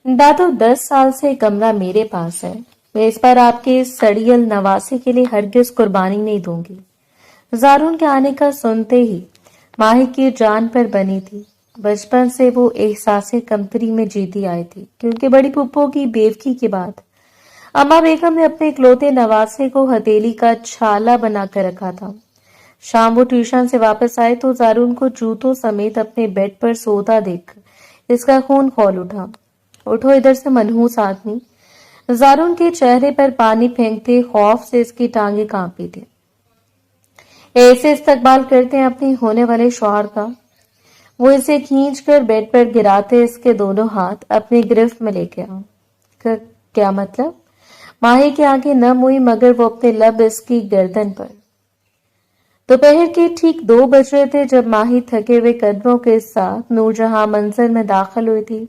दादू 10 साल से कमरा मेरे पास है। मैं इस पर आपके सड़ियल नवासे के लिए हरगिज कुर्बानी नहीं दूंगी। जारून के आने का सुनते ही माही की जान पर बनी थी। बचपन से वो एहसासे कमतरी में जीती आई थी, क्योंकि बड़ी पुप्पो की बेवकी के बाद अम्मा बेगम ने अपने इकलौते नवासे को हथेली का छाला बनाकर रखा था। शाम वो ट्यूशन से वापस आए तो जारून को जूतों समेत अपने बेड पर सोता देखकर इसका खून खौल उठा। उठो इधर से मनहूस आदमी। जारून के चेहरे पर पानी फेंकते खौफ से इसकी टांगे कांपी थी। ऐसे इस्तकबाल करते हैं अपने होने वाले शौहर का। वो इसे खींचकर बेड पर गिराते इसके दोनों हाथ अपनी गिरफ्त में लेके आ। क्या मतलब? माही की आंखें नम हुई, मगर वो अपने लब इसकी गर्दन पर। दोपहर के ठीक 2 बज रहे थे जब माही थके हुए कदमों के साथ नूरजहां मंजिल में दाखिल हुई थी।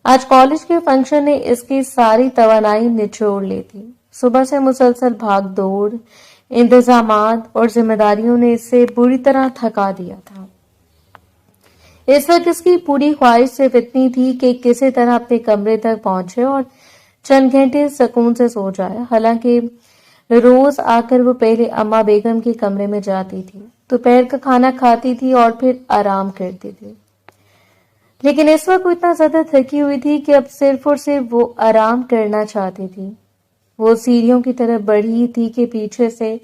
आज कॉलेज के फंक्शन ने इसकी सारी तवानाई निचोड़ ली थी। सुबह से मुसलसल भाग दौड़, इंतजामात और जिम्मेदारियों ने इसे बुरी तरह थका दिया था। इस वक्त इसकी पूरी ख्वाहिश सिर्फ इतनी थी कि किसी तरह अपने कमरे तक पहुंचे और चंद घंटे सुकून से सो जाए। हालांकि रोज आकर वो पहले अम्मा बेगम के कमरे में जाती थी, दोपहर का खाना खाती थी और फिर आराम करती थी। लेकिन इस वक्त वो इतना ज्यादा थकी हुई थी कि अब सिर्फ और सिर्फ वो आराम करना चाहती थी। वो सीढ़ियों की तरफ बढ़ी थी कि पीछे से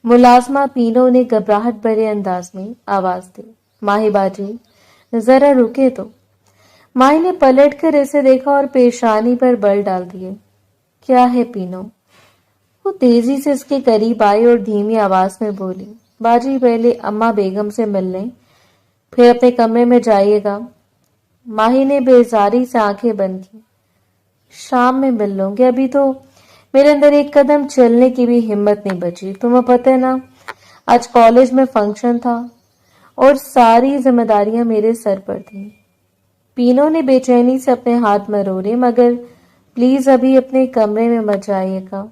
मुलाजमा पीनो ने घबराहट भरे अंदाज में आवाज दी, माही बाजी जरा रुके तो। माही ने पलटकर इसे देखा और पेशानी पर बल डाल दिए। क्या है पीनो? वो तेजी से इसके करीब आई और धीमी आवाज में बोली, बाजी पहले अम्मा बेगम से मिलने, फिर अपने कमरे में जाइएगा। माही ने बेजारी से आंखें बंद की। शाम में मिल लूंगी, अभी तो मेरे अंदर एक कदम चलने की भी हिम्मत नहीं बची। तुम्हें पता है ना, आज कॉलेज में फंक्शन था और सारी जिम्मेदारियां मेरे सर पर थी। पीनो ने बेचैनी से अपने हाथ मरोड़े, मगर प्लीज अभी अपने कमरे में मत जाइएगा।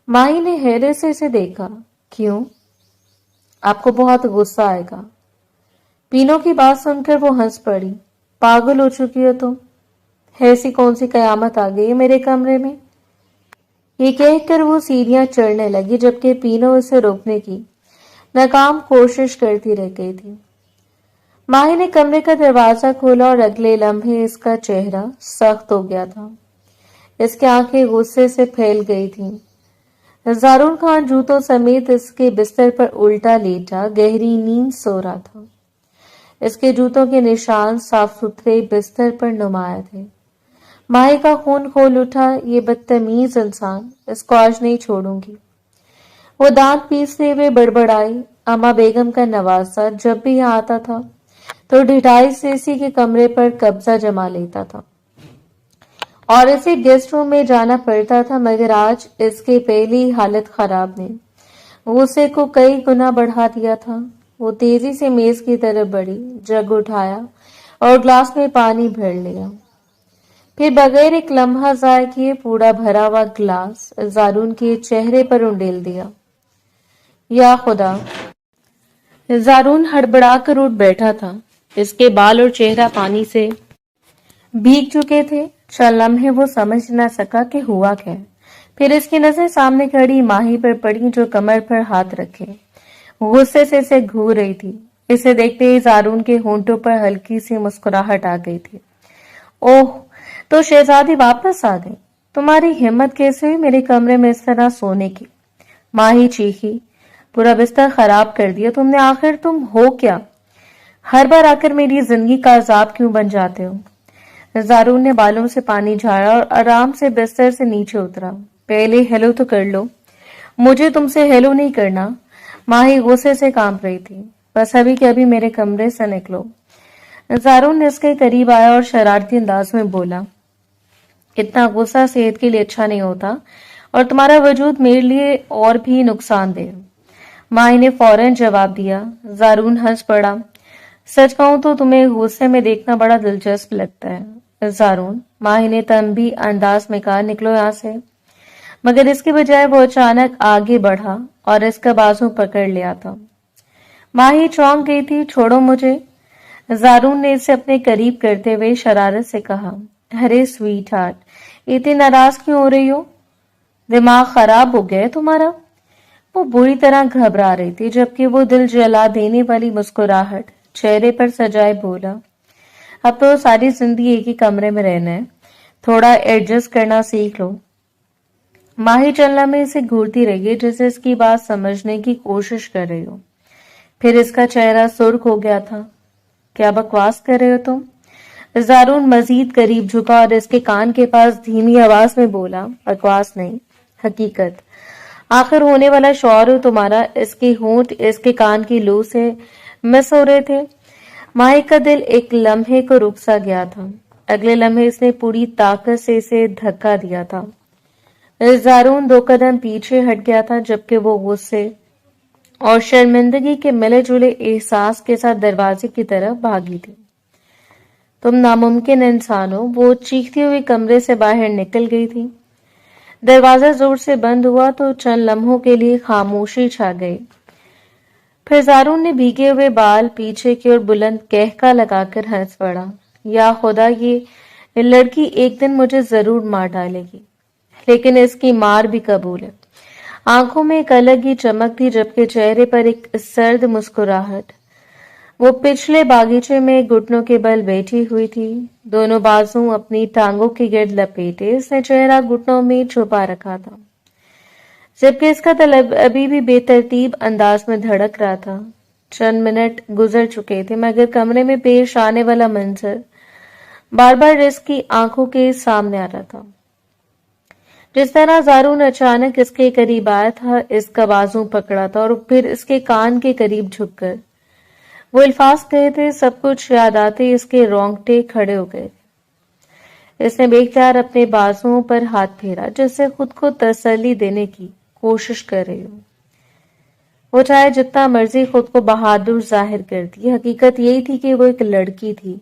माही ने हैरत से इसे देखा। क्यों? आपको बहुत गुस्सा आएगा। पीनो की बात सुनकर वो हंस पड़ी। पागल हो चुकी हो तुम? ऐसी कौन सी कयामत आ गई है मेरे कमरे में? ये कहकर वो सीढ़ियां चढ़ने लगी, जबकि पीनो उसे रोकने की नाकाम कोशिश करती रह गई थी। माही ने कमरे का दरवाजा खोला और अगले लम्हे इसका चेहरा सख्त हो गया था। इसकी आंखें गुस्से से फैल गई थीं। जारून खान जूतों समेत इसके बिस्तर पर उल्टा लेटा गहरी नींद सो रहा था। इसके जूतों के निशान साफ सुथरे बिस्तर पर नुमाया थे। माही का खून खोल उठा। ये बदतमीज इंसान, इसको आज नहीं छोड़ूंगी। वो दांत पीसते हुए बड़बड़ाई। अम्मा बेगम का नवासा जब भी यहाँ आता था तो ढिठाई से इसी के कमरे पर कब्जा जमा लेता था और इसे गेस्ट रूम में जाना पड़ता था, मगर आज इसके पहली हालत खराब ने गुस्से को कई गुना बढ़ा दिया था। वो तेजी से मेज की तरफ बढ़ी, जग उठाया और ग्लास में पानी भर लिया। फिर बगैर एक लम्हा जाया किए पूरा भरा हुआ ग्लास जारून के चेहरे पर उंडेल दिया। या खुदा! जारून हड़बड़ा कर उठ बैठा था। इसके बाल और चेहरा पानी से भीग चुके थे। चंद लम्हे वो समझ न सका कि हुआ क्या। फिर इसकी नजर सामने खड़ी माही पर पड़ी, जो कमर पर हाथ रखे गुस्से से इसे घूर रही थी। इसे देखते ही जारून के होंठों पर हल्की सी मुस्कुराहट आ गई थी। ओह, तो शहजादी वापस आ गई। तुम्हारी हिम्मत कैसे हुई मेरे कमरे में इस तरह सोने की? माही चीखी। पूरा बिस्तर खराब कर दिया तुमने। आखिर तुम हो क्या? हर बार आकर मेरी जिंदगी का अजाब क्यों बन जाते हो? जारून ने बालों से पानी झाड़ा और आराम से बिस्तर से नीचे उतरा। पहले हेलो तो कर लो। मुझे तुमसे हेलो नहीं करना। माही गुस्से से कांप रही थी। बस अभी के अभी मेरे कमरे से निकलो। जारून ने इसके करीब आया और शरारती अंदाज में बोला, इतना गुस्सा सेहत के लिए अच्छा नहीं होता और तुम्हारा वजूद मेरे लिए और भी नुकसानदेह। माही ने फौरन जवाब दिया। जारून हंस पड़ा। सच कहूं तो तुम्हें गुस्से में देखना बड़ा दिलचस्प लगता है। जारून, माही ने तंबी अंदाज में कहा, निकलो यहां से। मगर इसके बजाय वो अचानक आगे बढ़ा और इसका बाजू पकड़ लिया था। माही चौंक गई थी। छोड़ो मुझे। जारून ने इसे अपने करीब करते हुए शरारत से कहा। ارے سویٹ ہارٹ، اتنی ناراض کیوں ہو رہی ہو؟ دماغ خراب ہو گیا ہے تمہارا؟ وہ بری طرح گھبرا رہی تھی، جبکہ وہ دل جلا دینے والی مسکراہٹ چہرے پر سجائے بولا، اب تو ساری زندگی ایک ہی کمرے میں رہنا ہے، تھوڑا ایڈجسٹ کرنا سیکھ لو۔ ماہی چلنا میں اسے گھورتی رہی جیسے اس کی بات سمجھنے کی کوشش کر رہی ہو۔ پھر اس کا چہرہ سرخ ہو گیا تھا۔ کیا بکواس کر رہے ہو تم؟ زارون مزید قریب جھکا اور اس کے کان کے پاس دھیمی آواز میں بولا، بکواس نہیں، حقیقت۔ آخر ہونے والا شوہر ہو تمہارا۔ اس کے ہونٹ اس کے کان کی لو سے مس ہو رہے تھے۔ ماہی کا دل ایک لمحے کو رک سا گیا تھا۔ اگلے لمحے اس نے پوری طاقت سے اسے دھکا دیا تھا۔ زارون 2 قدم پیچھے ہٹ گیا تھا، جبکہ وہ غصے اور شرمندگی کے ملے جلے احساس کے ساتھ دروازے کی طرف بھاگی تھی۔ تم ناممکن انسان ہو، وہ چیختی ہوئی کمرے سے باہر نکل گئی تھی۔ دروازہ زور سے بند ہوا تو چند لمحوں کے لیے خاموشی چھا گئی۔ پھر زارون نے بھیگے ہوئے بال پیچھے کی اور بلند کہکا لگا کر ہنس پڑا، یا خدا، یہ لڑکی ایک دن مجھے ضرور مار ڈالے گی، لیکن اس کی مار بھی قبول ہے۔ آنکھوں میں ایک الگ ہی چمک تھی، جبکہ چہرے پر ایک سرد مسکراہٹ۔ وہ پچھلے باغیچے میں گھٹنوں کے بل بیٹھی ہوئی تھی، دونوں بازو اپنی ٹانگوں کے گرد لپیٹے، اس نے چہرہ گھٹنوں میں چھپا رکھا تھا، جبکہ اس کا دل ابھی بھی بے ترتیب انداز میں دھڑک رہا تھا۔ چند منٹ گزر چکے تھے، مگر کمرے میں پیش آنے والا منظر بار بار اس کی آنکھوں کے سامنے آ رہا تھا۔ جس طرح زارون اچانک اس کے قریب آیا تھا، اس کا بازو پکڑا تھا اور پھر اس کے کان کے قریب جھک کر وہ الفاظ کہے تھے، سب کچھ یاد آتے اس کے رونگٹے کھڑے ہو گئے تھے۔ اس نے بے اختیار اپنے بازوؤں پر ہاتھ پھیرا، جس سے خود کو تسلی دینے کی کوشش کر رہی ہو۔ وہ چاہے جتنا مرضی خود کو بہادر ظاہر کرتی، حقیقت یہی تھی کہ وہ ایک لڑکی تھی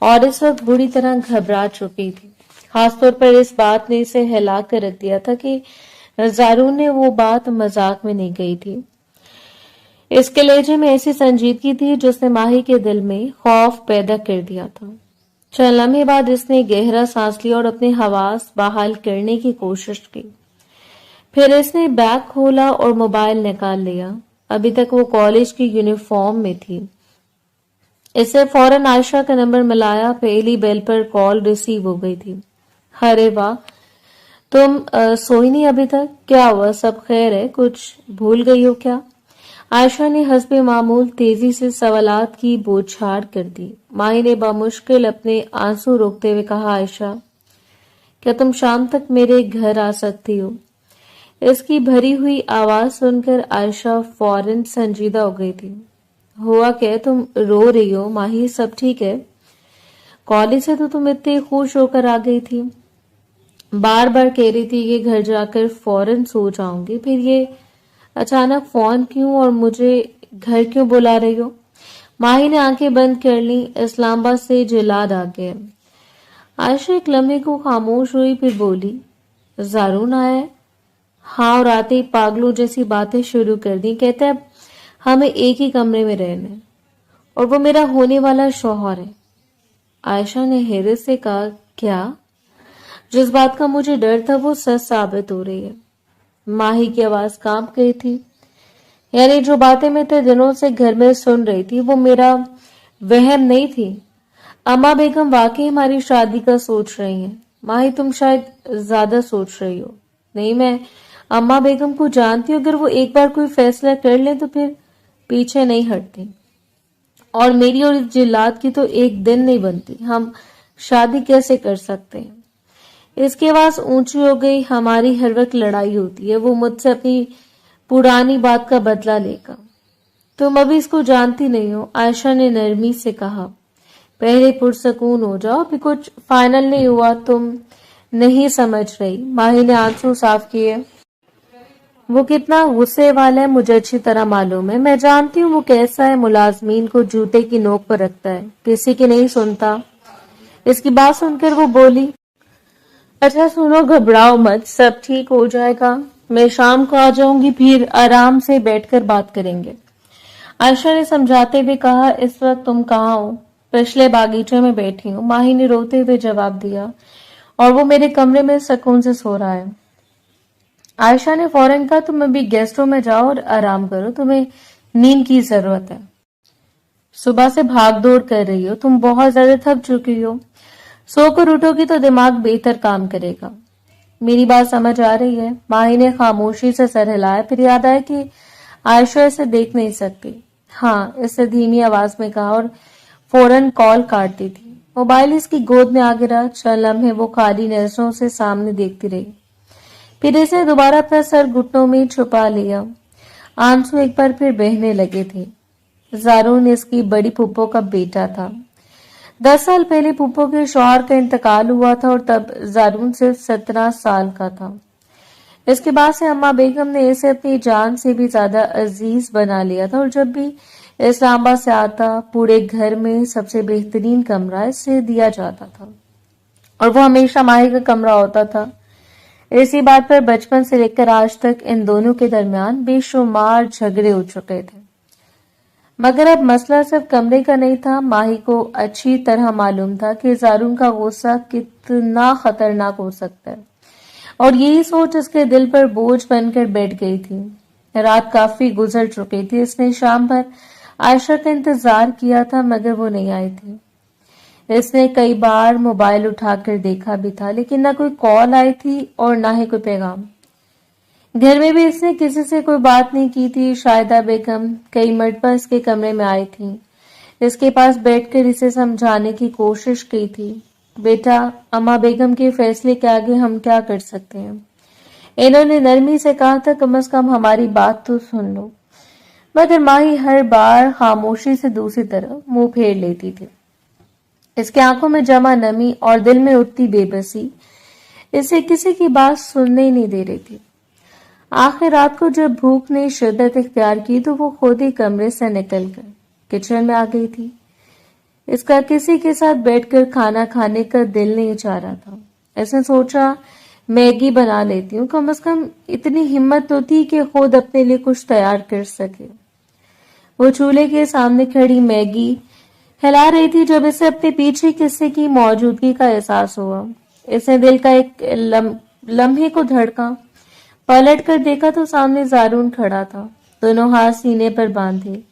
اور اس وقت بری طرح گھبرا چکی تھی۔ خاص طور پر اس بات نے اسے ہلا کر رکھ دیا تھا کہ زارون نے وہ بات مذاق میں نہیں کہی تھی۔ اس کے لہجے میں ایسی سنجیدگی تھی جس نے ماہی کے دل میں خوف پیدا کر دیا تھا۔ چند لمحے بعد اس نے گہرا سانس لیا اور اپنے حواس بحال کرنے کی کوشش کی۔ پھر اس نے بیگ کھولا اور موبائل نکال لیا۔ ابھی تک وہ کالج کی یونیفارم میں تھی۔ اسے فوراً عائشہ کا نمبر ملایا، پہلی بیل پر کال ریسیو ہو گئی تھی۔ ارے واہ، تم سوئی نہیں ابھی تک؟ کیا ہوا، سب خیر ہے؟ کچھ بھول گئی ہو کیا؟ عائشہ نے حسب معمول تیزی سے سوالات کی بوچھاڑ کر دی۔ ماہی نے بامشکل اپنے آنسو روکتے ہوئے کہا، عائشہ، کیا تم شام تک میرے گھر آ سکتی ہو؟ اس کی بھری ہوئی آواز سن کر عائشہ فوراً سنجیدہ ہو گئی تھی۔ ہوا کہ تم رو رہی ہو ماہی؟ سب ٹھیک ہے؟ کالج سے تو تم اتنی خوش ہو کر آ گئی تھی، بار بار کہہ رہی تھی کہ گھر جا کر فوراً سو جاؤں گی، پھر یہ اچانک فون کیوں اور مجھے گھر کیوں بلا رہی ہو؟ ماہی نے آنکھیں بند کر لیں۔ اسلام آباد سے جلاد آ گئے۔ عائشہ ایک لمحے کو خاموش ہوئی، پھر بولی، زارون آیا ہے؟ ہاں، اور آتے ہی پاگلوں جیسی باتیں شروع کر دی، کہتے اب ہمیں ایک ہی کمرے میں رہنا ہے اور وہ میرا ہونے والا شوہر ہے۔ عائشہ نے حیرت سے کہا، کیا؟ جس بات کا مجھے ڈر تھا وہ سچ ثابت ہو رہی ہے۔ ماہی کی آواز کانپ گئی تھی۔ یعنی جو باتیں میں تے دنوں سے گھر میں سن رہی تھی وہ میرا وہم نہیں تھی؟ اماں بیگم واقعی ہماری شادی کا سوچ رہی ہیں؟ ماہی، تم شاید زیادہ سوچ رہی ہو۔ نہیں، میں اماں بیگم کو جانتی ہوں، اگر وہ ایک بار کوئی فیصلہ کر لیں تو پھر پیچھے نہیں ہٹتی، اور میری اور اس جلاد کی تو ایک دن نہیں بنتی، ہم شادی کیسے کر سکتے ہیں؟ اس کی آواز اونچی ہو گئی، ہماری ہر وقت لڑائی ہوتی ہے، وہ مجھ سے اپنی پرانی بات کا بدلہ لے گا۔ تم ابھی اس کو جانتی نہیں ہو، عائشہ نے نرمی سے کہا، پہلے پرسکون ہو جاؤ، ابھی کچھ فائنل نہیں ہوا، تم نہیں سمجھ رہی۔ ماہی نے آنسو صاف کیے۔ وہ کتنا غصے والا ہے مجھے اچھی طرح معلوم ہے، میں جانتی ہوں وہ کیسا ہے، ملازمین کو جوتے کی نوک پر رکھتا ہے، کسی کی نہیں سنتا۔ اس کی بات سن کر وہ بولی، اچھا سنو، گھبراؤ مت، سب ٹھیک ہو جائے گا، میں شام کو آ جاؤں گی، پھر آرام سے بیٹھ کر بات کریں گے۔ عائشہ نے سمجھاتے ہوئے کہا، اس وقت تم کہاں ہو؟ पिछले बागीचे में बैठी हूँ, माही ने रोते हुए जवाब दिया, और वो मेरे कमरे में सुकून से सो रहा है। आयशा ने फौरन कहा, तुम अभी गेस्ट रूम में जाओ और आराम करो, तुम्हें नींद की जरूरत है। सुबह से भाग दौड़ कर रही हो, तुम बहुत ज्यादा थक चुकी हो, सोकर उठोगी तो दिमाग बेहतर काम करेगा। मेरी बात समझ आ रही है? माही ने खामोशी से सर हिलाया, फिर याद आया कि आयशा इसे देख नहीं सकती। हाँ, इससे धीमी आवाज में कहा और फौरन कॉल काट दी थी। मोबाइल इसकी गोद में आ गिरा। चंद लम्हे वो खाली नजरों से सामने देखती रही, फिर इसने दोबारा अपना सर घुटनों में छुपा लिया। आंसू एक बार फिर बहने लगे थे। जारून इसकी बड़ी फूफो का बेटा था। 10 साल पहले फूफो के शौहर का इंतकाल हुआ था और तब जारून सिर्फ 17 साल का था। इसके बाद से अम्मा बेगम ने इसे अपनी जान से भी ज्यादा अजीज बना लिया था और जब भी इस्लामाबाद से आता, पूरे घर में सबसे बेहतरीन कमरा इसे दिया जाता था और वो हमेशा माही का कमरा होता था। इसी बात पर बचपन से लेकर आज तक इन दोनों के दरमियान बेशुमार झगड़े हो चुके थे। मगर अब मसला सिर्फ कमरे का नहीं था। माही को अच्छी तरह मालूम था कि जारून का गुस्सा कितना खतरनाक हो सकता है और यही सोच उसके दिल पर बोझ बनकर बैठ गई थी। रात काफी गुजर चुकी थी। इसने शाम भर आयशा का इंतजार किया था मगर वो नहीं आई थी। इसने कई बार मोबाइल उठाकर देखा भी था लेकिन ना कोई कॉल आई थी और ना ही कोई पैगाम। घर में भी इसने किसी से कोई बात नहीं की थी। शाहिदा बेगम कई मरतबा इसके कमरे में आई थी, इसके पास बैठकर इसे समझाने की कोशिश की थी। बेटा, अम्मा बेगम के फैसले के आगे हम क्या कर सकते हैं? इन्होंने नरमी से कहा था, कम से कम हमारी बात तो सुन लो। मगर माही हर बार खामोशी से दूसरी तरफ मुंह फेर लेती थी। इसके आंखों में जमा नमी और दिल में उठती बेबसी इसे किसी की बात सुनने ही नहीं दे रही थी। आखिर रात को जब भूख ने शिद्दत इख्तियार की तो वो खुद ही कमरे से निकलकर किचन में आ गई थी। इसका किसी के साथ बैठकर खाना खाने का दिल नहीं चाह रहा था। इसने सोचा मैगी बना लेती हूँ, कम से कम इतनी हिम्मत तो थी कि खुद अपने लिए कुछ तैयार कर सके। वो चूल्हे के सामने खड़ी मैगी हिला रही थी जब इसे अपने पीछे किसी की मौजूदगी का एहसास हुआ। इसने दिल का एक लम्हे को धड़का, पलट कर देखा तो सामने जारून खड़ा था, दोनों हाथ सीने पर बांधे।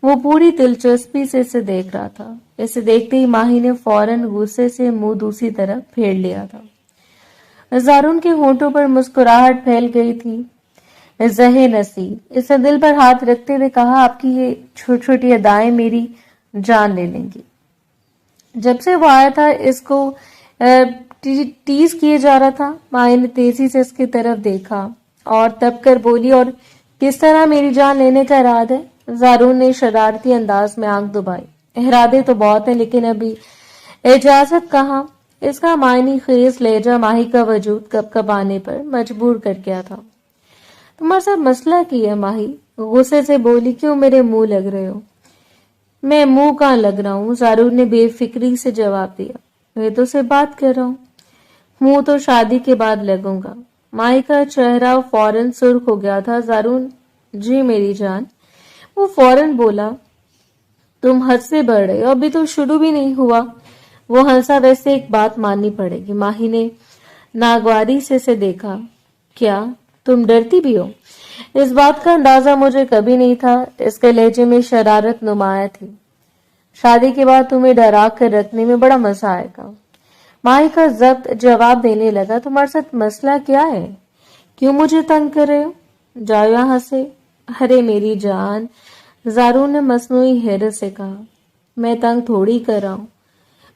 वो पूरी दिलचस्पी से इसे देख रहा था। इसे देखते ही माही ने फौरन गुस्से से मुंह दूसरी तरफ फेर लिया था। जारून के होंठों पर मुस्कुराहट फैल गई थी। जहे नसीब, इसने दिल पर हाथ रखते हुए कहा, आपकी ये छोटी छोटी अदाएं मेरी जान ले लेंगी। जब से वो आया था इसको टीज किए जा रहा था। माही ने तेजी से इसकी तरफ देखा और तब कर बोली, और किस तरह मेरी जान लेने का इरादा है? जारून ने शरारती अंदाज में आंख दुबाई। इरादे तो बहुत है लेकिन अभी इजाजत कहाँ? इसका मायनी खेज लहजा माही का वजूद कपकपाने पर मजबूर कर गया था। तुम्हारे साथ मसला की है? माही गुस्से से बोली। क्यों मेरे मुंह लग रहे हो? मैं मुंह कहाँ लग रहा हूँ? जारून ने बेफिक्री से जवाब दिया। मैं तो से बात कर रहा हूँ। मुंह तो शादी के बाद लगूंगा। माही का चेहरा फौरन सुर्ख हो गया था। जारून, जी मेरी जान। वो फौरन बोला, तुम हद से बढ़ रहे हो, अभी तो शुरू भी नहीं हुआ। वो हंसा, वैसे एक बात माननी पड़ेगी। माही ने नागवारी से देखा। क्या तुम डरती भी हो? इस बात का अंदाजा मुझे कभी नहीं था। इसके लहजे में शरारत नुमाया थी। शादी के बाद तुम्हें डरा कर रखने में बड़ा मजा आएगा। माही का जब्त जवाब देने लगा। तुम्हारे साथ मसला क्या है? क्यों मुझे तंग कर रहे हो? जाओ यहाँ से। अरे मेरी जान, जारून ने मसनूई हैरत से कहा, मैं तंग थोड़ी कर रहा हूँ,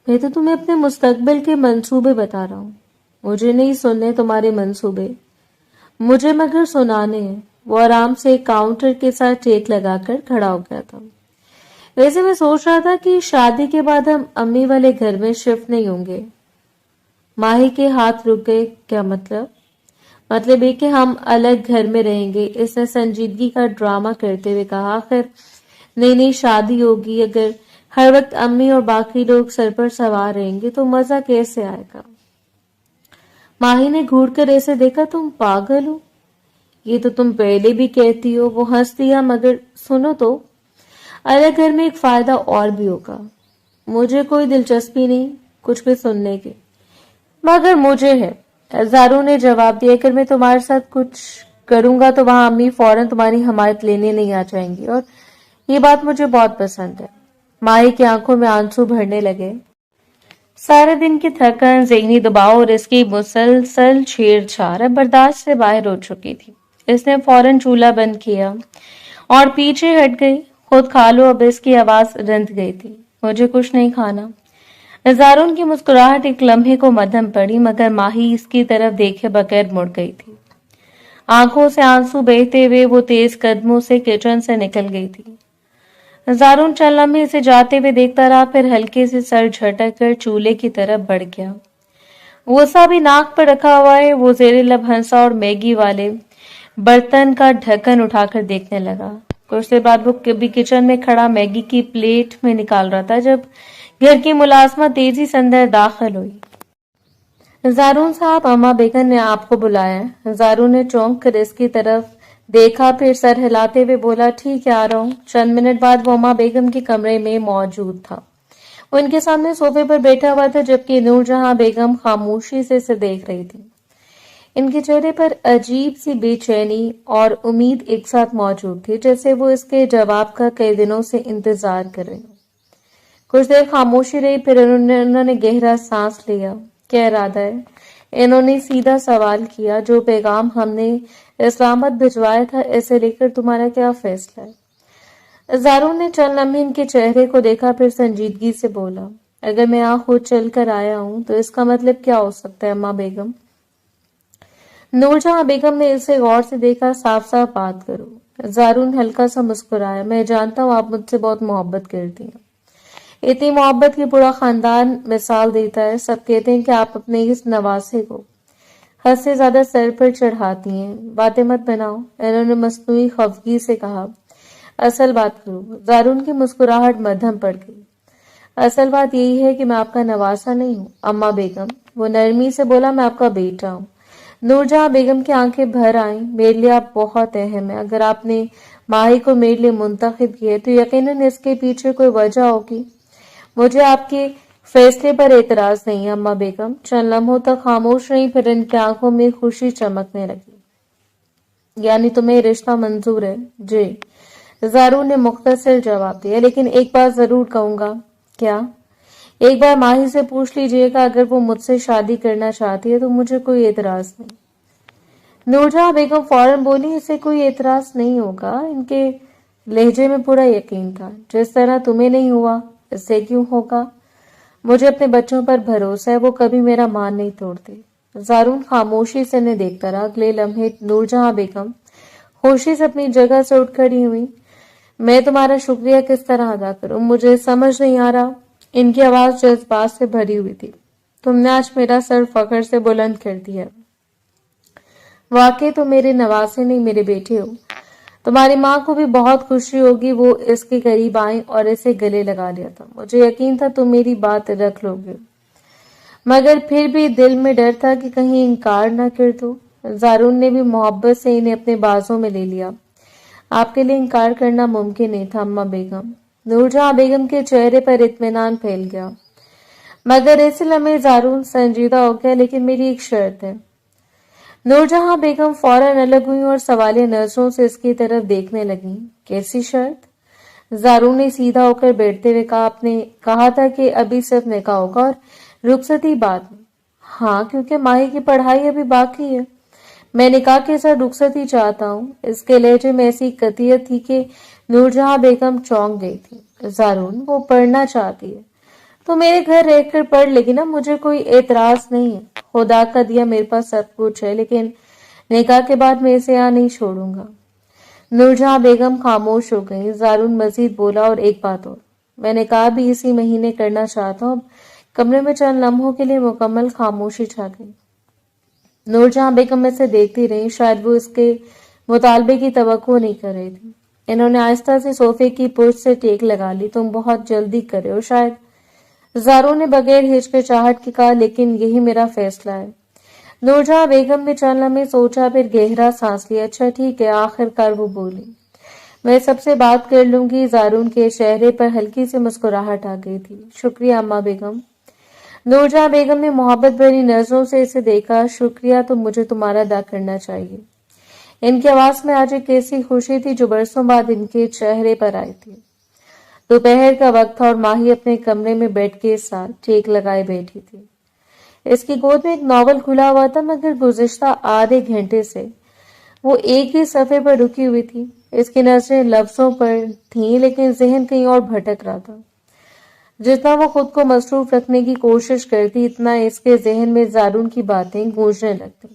मैं तो तुम्हें अपने मुस्तकबिल के मंसूबे बता रहा हूँ। मुझे नहीं सुनने तुम्हारे मंसूबे, मुझे मगर सुनाने हैं। वो आराम से काउंटर के साथ टेक लगाकर खड़ा हो गया था। वैसे मैं सोच रहा था कि शादी के बाद हम अम्मी वाले घर में शिफ्ट नहीं होंगे। माही के हाथ रुक गए। क्या मतलब? मतलब ये कि हम अलग घर में रहेंगे। इसने संजीदगी का ड्रामा करते हुए कहा। आखिर नई नई शादी होगी, अगर हर वक्त अम्मी और बाकी लोग सर पर सवार रहेंगे तो मजा कैसे आएगा? माही ने घूर कर ऐसे देखा। तुम पागल हो? ये तो तुम पहले भी कहती हो। वो हंस दिया। मगर सुनो तो, अलग घर में एक फायदा और भी होगा। मुझे कोई दिलचस्पी नहीं कुछ भी सुनने की, मगर मुझे है। जारू ने जवाब दिया, अगर मैं तुम्हारे साथ कुछ करूंगा तो वहां अम्मी फौरन तुम्हारी हमायत लेने नहीं आ जाएंगी, और ये बात मुझे बहुत पसंद है। माही की आंखों में आंसू भरने लगे। सारे दिन की थकन, ज़हनी दबाव और इसकी मुसलसल छेड़छाड़ अब बर्दाश्त से बाहर हो चुकी थी। इसने फौरन चूल्हा बंद किया और पीछे हट गई। खुद खा लो, अब इसकी आवाज रंध गई थी। मुझे कुछ नहीं खाना। जारून की मुस्कुराहट एक लम्हे को मध्यम पड़ी, मगर माही इसकी तरफ देखे बगैर मुड़ गई थी। आंखों से आंसू बहते हुए वो तेज कदमों से किचन से निकल गई थी। जारून चंद लम्हे इसे जाते हुए देखता रहा, फिर हल्के से सर झटक कर चूल्हे की तरफ बढ़ गया। गुस्सा भी नाक पर रखा हुआ है। वो जेरे लब हंसा और मैगी वाले बर्तन का ढक्कन उठाकर देखने लगा। कुछ देर बाद वो कभी किचन में खड़ा मैगी की प्लेट में निकाल रहा था जब घर की मुलाजमा तेजी से अंदर दाखिल हुई। जारून साहब, अम्मा बेगम ने आपको बुलाया। जारून ने चौंक कर इसकी तरफ देखा, फिर सर हिलाते हुए बोला, ठीक है, आ रहा हूँ। चंद मिनट बाद वो अम्मा बेगम के कमरे में मौजूद था। वो इनके सामने सोफे पर बैठा हुआ था, जबकि नूरजहां बेगम खामोशी से इसे देख रही थी। इनके चेहरे पर अजीब सी बेचैनी और उम्मीद एक साथ मौजूद थी, जैसे वो इसके जवाब का कई दिनों से इंतजार कर रही। कुछ देर खामोशी रही, फिर उन्होंने गहरा सांस लिया। क्या इरादा है? इन्होंने सीधा सवाल किया। जो पैगाम हमने इस्लामाबाद भिजवाया था, इसे लेकर तुम्हारा क्या फैसला है? जारून ने चंद लम्हे इनके चेहरे को देखा, फिर संजीदगी से बोला, अगर मैं यहाँ खुद चल कर आया हूँ तो इसका मतलब क्या हो सकता है अम्मा बेगम? नूरजहां बेगम ने इसे गौर से देखा। साफ साफ बात करो। जारून हल्का सा मुस्कुराया, मैं जानता हूँ आप मुझसे बहुत मोहब्बत करती हैं, इतनी मोहब्बत की पूरा खानदान मिसाल देता है। सब कहते हैं कि आप अपने इस नवासे को हद से ज्यादा सर पर चढ़ाती हैं। बातें मत बनाओ, इन्होंने मसनूई खफगी से कहा। असल बात करो। जारून की मुस्कुराहट मध्यम पड़ गई। असल बात यही है कि मैं आपका नवासा नहीं हूँ अम्मा बेगम। वो नरमी से बोला, मैं आपका बेटा हूँ। नूरजहां बेगम की आंखें भर आईं। मेरे लिए आप बहुत अहम है। अगर आपने माही को मेरे लिए मुंतखब किया तो यकीनन इसके पीछे कोई वजह होगी। मुझे आपके फैसले पर एतराज नहीं है अम्मा बेगम। चंद लम्हों तक खामोश रही, फिर इनकी आंखों में खुशी चमकने लगी। यानी तुम्हें रिश्ता मंजूर है? जी, जारून ने मुख्तसर जवाब दिया, लेकिन एक बात जरूर कहूंगा। क्या? एक बार माही से पूछ लीजिएगा, अगर वो मुझसे शादी करना चाहती है तो मुझे कोई एतराज नहीं। नूरजहां बेगम फौरन बोली, इसे कोई एतराज नहीं होगा। इनके लहजे में पूरा यकीन था। जिस तरह तुम्हें नहीं हुआ, इससे क्यों होगा? मुझे अपने बच्चों पर भरोसा है, वो कभी मेरा मान नहीं तोड़ते। जारून खामोशी से इन्हें देखता रहा। अगले लम्हे नूरजहां बेगम होशी से अपनी जगह से उठ खड़ी हुई। मैं तुम्हारा शुक्रिया किस तरह अदा करूं, मुझे समझ नहीं आ रहा। इनकी आवाज जज्बात से भरी हुई थी। तुमने आज मेरा सर फख्र से बुलंद कर दिया। वाकई तुम मेरे नवासे नहीं, मेरे बेटे हो। तुम्हारी माँ को भी बहुत खुशी होगी। वो इसके करीब आई और इसे गले लगा लिया था। मुझे यकीन था तुम मेरी बात रख लोगे, मगर फिर भी दिल में डर था कि कहीं इनकार ना कर दो। जारून ने भी मोहब्बत से इन्हें अपने बाजों में ले लिया। आपके लिए इनकार करना मुमकिन नहीं था अम्मा बेगम। नूरजहां बेगम के चेहरे पर इत्मीनान फैल गया, मगर इस लम्हे जारून संजीदा हो गया। लेकिन मेरी एक शर्त है। नूरजहां बेगम फौरन अलग हुई और सवालिया नजरों से इसकी तरफ देखने लगी। कैसी शर्त? जारून ने सीधा होकर बैठते हुए कहा, आपने कहा था कि अभी सिर्फ निकाह होगा और रुखसती बाद में। हाँ, क्योंकि माही की पढ़ाई अभी बाकी है। मैं निकाह के साथ रुखसती चाहता हूँ। इसके लहजे में ऐसी कतियत थी कि नूरजहां बेगम चौंक गई थी। जारून, वो पढ़ना चाहती है तो मेरे घर रहकर पढ़ लेगी ना, मुझे कोई एतराज नहीं है। खुदा का दिया मेरे पास सब कुछ है, लेकिन निकाह के बाद मैं इसे यहाँ नहीं छोड़ूंगा। नूरजहां बेगम खामोश हो गई। जारून मजीद बोला, और एक बात और, मैंने कहा भी इसी महीने करना चाहता हूँ। कमरे में चंद लम्हों के लिए मुकम्मल खामोशी छा गई। नूरजहां बेगम इसे देखती रही। शायद वो इसके मुतालबे की तवक्को नहीं कर रही थी। इन्होंने आहिस्ता से सोफे की पुर्ज से टेक लगा ली। तुम बहुत जल्दी कर रहे हो शायद। जारून ने बगैर हिचकिचाहट के कहा, लेकिन यही मेरा फैसला है। नूरजहां बेगम ने चंद लम्हे सोचा, फिर गहरा सांस लिया। अच्छा ठीक है, आखिरकार वो बोली, میں سب سے بات کر لوں گی۔ زارون کے چہرے پر ہلکی سی مسکراہٹ آ گئی تھی۔ شکریہ اما بیگم۔ نور جہاں بیگم نے محبت بھری نظروں سے اسے دیکھا۔ شکریہ تو مجھے تمہارا ادا کرنا چاہیے۔ ان کی آواز میں آج ایک ایسی خوشی تھی جو برسوں بعد ان کے چہرے پر آئی تھی۔ دوپہر کا وقت تھا اور ماہی اپنے کمرے میں بیڈ کے ساتھ ٹیک لگائے بیٹھی تھی۔ اس کی گود میں ایک ناول کھلا ہوا تھا، مگر گزشتہ آدھے گھنٹے سے وہ ایک ہی صفحے پر رکی ہوئی تھی۔ اس کی نظریں لفظوں پر تھیں، لیکن ذہن کہیں اور بھٹک رہا تھا۔ جتنا وہ خود کو مصروف رکھنے کی کوشش کرتی، اتنا اس کے ذہن میں زارون کی باتیں گونجنے لگتی۔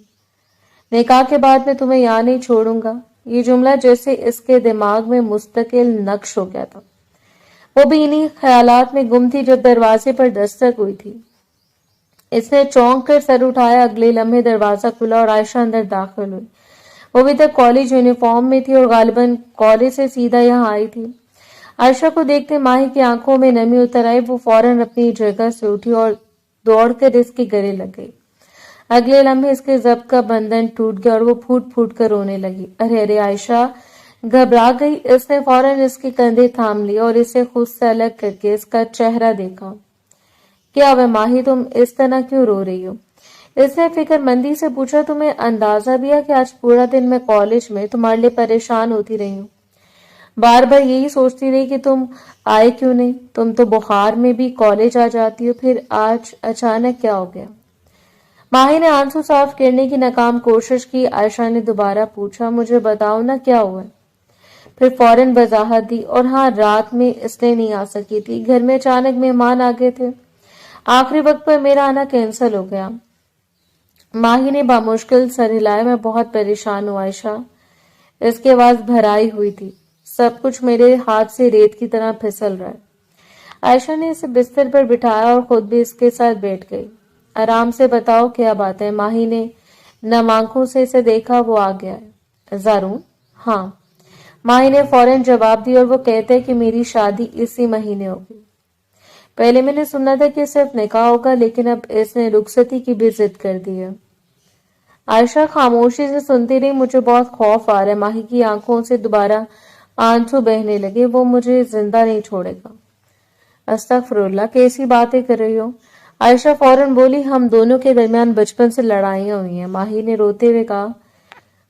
نکاح کے بعد میں تمہیں یہاں نہیں چھوڑوں گا، یہ جملہ جیسے اس کے دماغ میں مستقل نقش ہو گیا تھا۔ وہ بھی انہی خیالات میں گم تھی جب دروازے پر دستک ہوئی تھی۔ اس نے چونک کر سر اٹھایا۔ اگلے لمحے دروازہ کھلا اور عائشہ اندر داخل ہوئی۔ وہ ابھی تک کالج یونیفارم میں تھی اور غالباً کالج سے سیدھا یہاں آئی تھی۔ عائشہ کو دیکھتے ماہی کی آنکھوں میں نمی اتر آئی۔ وہ فوراً اپنی جگہ سے اٹھی اور دوڑ کر اس کے گلے لگ گئی۔ اگلے لمحے اس کے ضبط کا بندھن ٹوٹ گیا اور وہ پھوٹ پھوٹ کر رونے لگی۔ ارے ارے عائشہ گھبرا گئی۔ اس نے فوراً اس کے کندھے تھام لیے اور اسے خود سے الگ کر کے اس کا چہرہ دیکھا۔ کیا ہوا ماہی، تم اس طرح کیوں رو رہی ہو؟ اس نے فکر مندی سے پوچھا۔ تمہیں اندازہ بھی ہے کہ آج پورا دن میں کالج میں تمہارے لیے پریشان ہوتی رہی ہوں، بار بار یہی سوچتی رہی کہ تم آئے کیوں نہیں۔ تم تو بخار میں بھی کالج آ جاتی ہو، پھر آج اچانک کیا ہو گیا؟ ماہی نے آنسو صاف کرنے کی ناکام کوشش کی۔ عائشہ نے دوبارہ پوچھا، مجھے بتاؤ نا کیا ہوا ہے؟ پھر فوراً وضاحت دی۔ اور ہاں، رات میں اس لیے نہیں آ سکی تھی، گھر میں اچانک مہمان آ گئے تھے، آخری وقت پر میرا آنا کینسل ہو گیا۔ ماہی نے بامشکل سر ہلایا۔ میں بہت پریشان ہوں عائشہ، اس کی آواز بھرائی ہوئی تھی۔ سب کچھ میرے ہاتھ سے ریت کی طرح پھسل رہا ہے۔ عائشہ نے اسے بستر پر بٹھایا اور خود بھی اس کے ساتھ بیٹھ گئی۔ آرام سے بتاؤ کیا بات ہے؟ ماہی نے نم آنکھوں سے اسے دیکھا۔ وہ آ گیا ہے زارون؟ ہاں، ماہی نے فوراً جواب دیا، اور وہ کہتے ہیں کہ میری شادی اسی مہینے ہوگی۔ پہلے میں نے سنا تھا کہ صرف نکاح ہوگا، لیکن اب اس نے رخصتی کی بھی ضد کر دی ہے۔ عائشہ خاموشی سے سنتی رہی۔ مجھے بہت خوف آ رہا ہے۔ ماہی کی آنکھوں سے دوبارہ آنسو بہنے لگے۔ وہ مجھے زندہ نہیں چھوڑے گا۔ استغفر اللہ، کیسی باتیں کر رہی ہو؟ عائشہ فوراً بولی، ہم دونوں کے درمیان بچپن سے لڑائیاں ہوئی ہیں۔ ماہی نے روتے ہوئے کہا،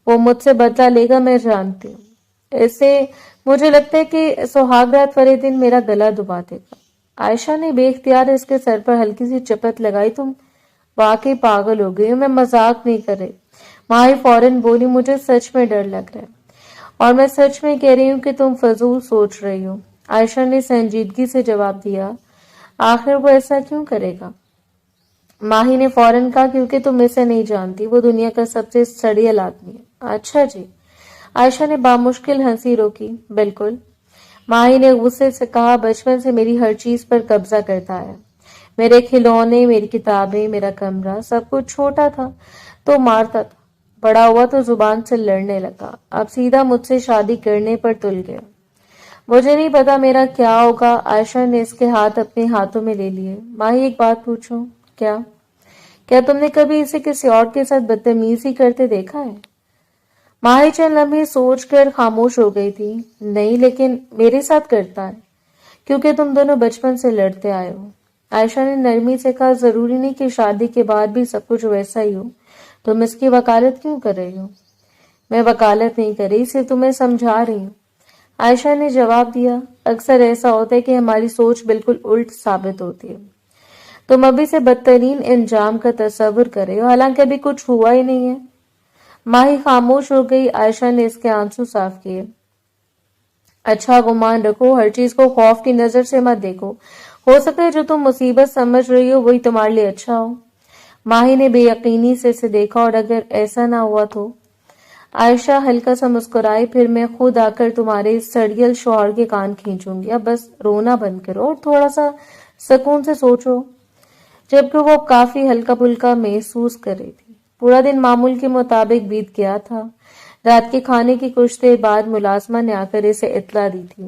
وہ مجھ سے بدلہ لے گا، میں جانتی ہوں اسے۔ مجھے لگتا ہے کہ سہاگ رات والے دن میرا گلا دبا دے گا۔ عائشہ نے بے اختیار اس کے سر پر ہلکی سی چپت لگائی۔ تم واقعی پاگل ہو گئی ہو، میں مذاق نہیں کر رہی۔ ماہی فوراً بولی، مجھے سچ میں ڈر لگ رہا ہے، اور میں سچ میں کہہ رہی ہوں کہ تم فضول سوچ رہی ہو۔ عائشہ نے سنجیدگی سے جواب دیا، آخر وہ ایسا کیوں کرے گا؟ ماہی نے فوراً کہا، کیونکہ تم اسے نہیں جانتی، وہ دنیا کا سب سے سڑیل آدمی ہے۔ اچھا جی۔ عائشہ نے بامشکل ہنسی روکی۔ بالکل، ماہی نے غصے سے کہا، بچپن سے میری ہر چیز پر قبضہ کرتا ہے، میرے کھلونے، میری کتابیں، میرا کمرہ، سب کچھ۔ چھوٹا تھا تو مارتا تھا، بڑا ہوا تو زبان سے لڑنے لگا، اب سیدھا مجھ سے شادی کرنے پر تل گیا۔ مجھے نہیں پتا میرا کیا ہوگا۔ عائشہ نے اس کے ہاتھ اپنے ہاتھوں میں لے لیے۔ ماہی ایک بات پوچھوں؟ کیا تم نے کبھی اسے کسی اور کے ساتھ بدتمیزی کرتے دیکھا ہے؟ ماہی چند لمحے سوچ کر خاموش ہو گئی تھی۔ نہیں، لیکن میرے ساتھ کرتا ہے، کیونکہ تم دونوں بچپن سے لڑتے آئے ہو۔ عائشہ نے نرمی سے کہا، ضروری نہیں کہ شادی کے بعد بھی سب کچھ ویسا ہی ہو، تم اس کی وکالت کیوں کر رہی ہو؟ میں وکالت نہیں کر رہی، صرف تمہیں سمجھا رہی ہوں، عائشہ نے جواب دیا۔ اکثر ایسا ہوتا ہے کہ ہماری سوچ بالکل الٹ ثابت ہوتی ہے۔ تم ابھی سے بدترین انجام کا تصور کر رہے ہو، حالانکہ ابھی کچھ ہوا ہی نہیں ہے۔ ماہی خاموش ہو گئی۔ عائشہ نے اس کے آنسو صاف کیے۔ اچھا گمان رکھو، ہر چیز کو خوف کی نظر سے مت دیکھو، ہو سکتا ہے جو تم مصیبت سمجھ رہی ہو وہی تمہارے لیے اچھا ہو۔ ماہی نے بے یقینی سے اسے دیکھا، اور اگر ایسا نہ ہوا تو؟ عائشہ ہلکا سا مسکرائی، پھر میں خود آ کر تمہارے سڑیل شوہر کے کان کھینچوں گی۔ اب بس رونا بند کرو اور تھوڑا سا سکون سے سوچو۔ جبکہ وہ کافی ہلکا پھلکا محسوس کر رہی تھی۔ پورا دن معمول کے مطابق بیت گیا تھا۔ رات کے کھانے کی کچھ دیر بعد ملازمہ نے آ کر اسے اطلاع دی تھی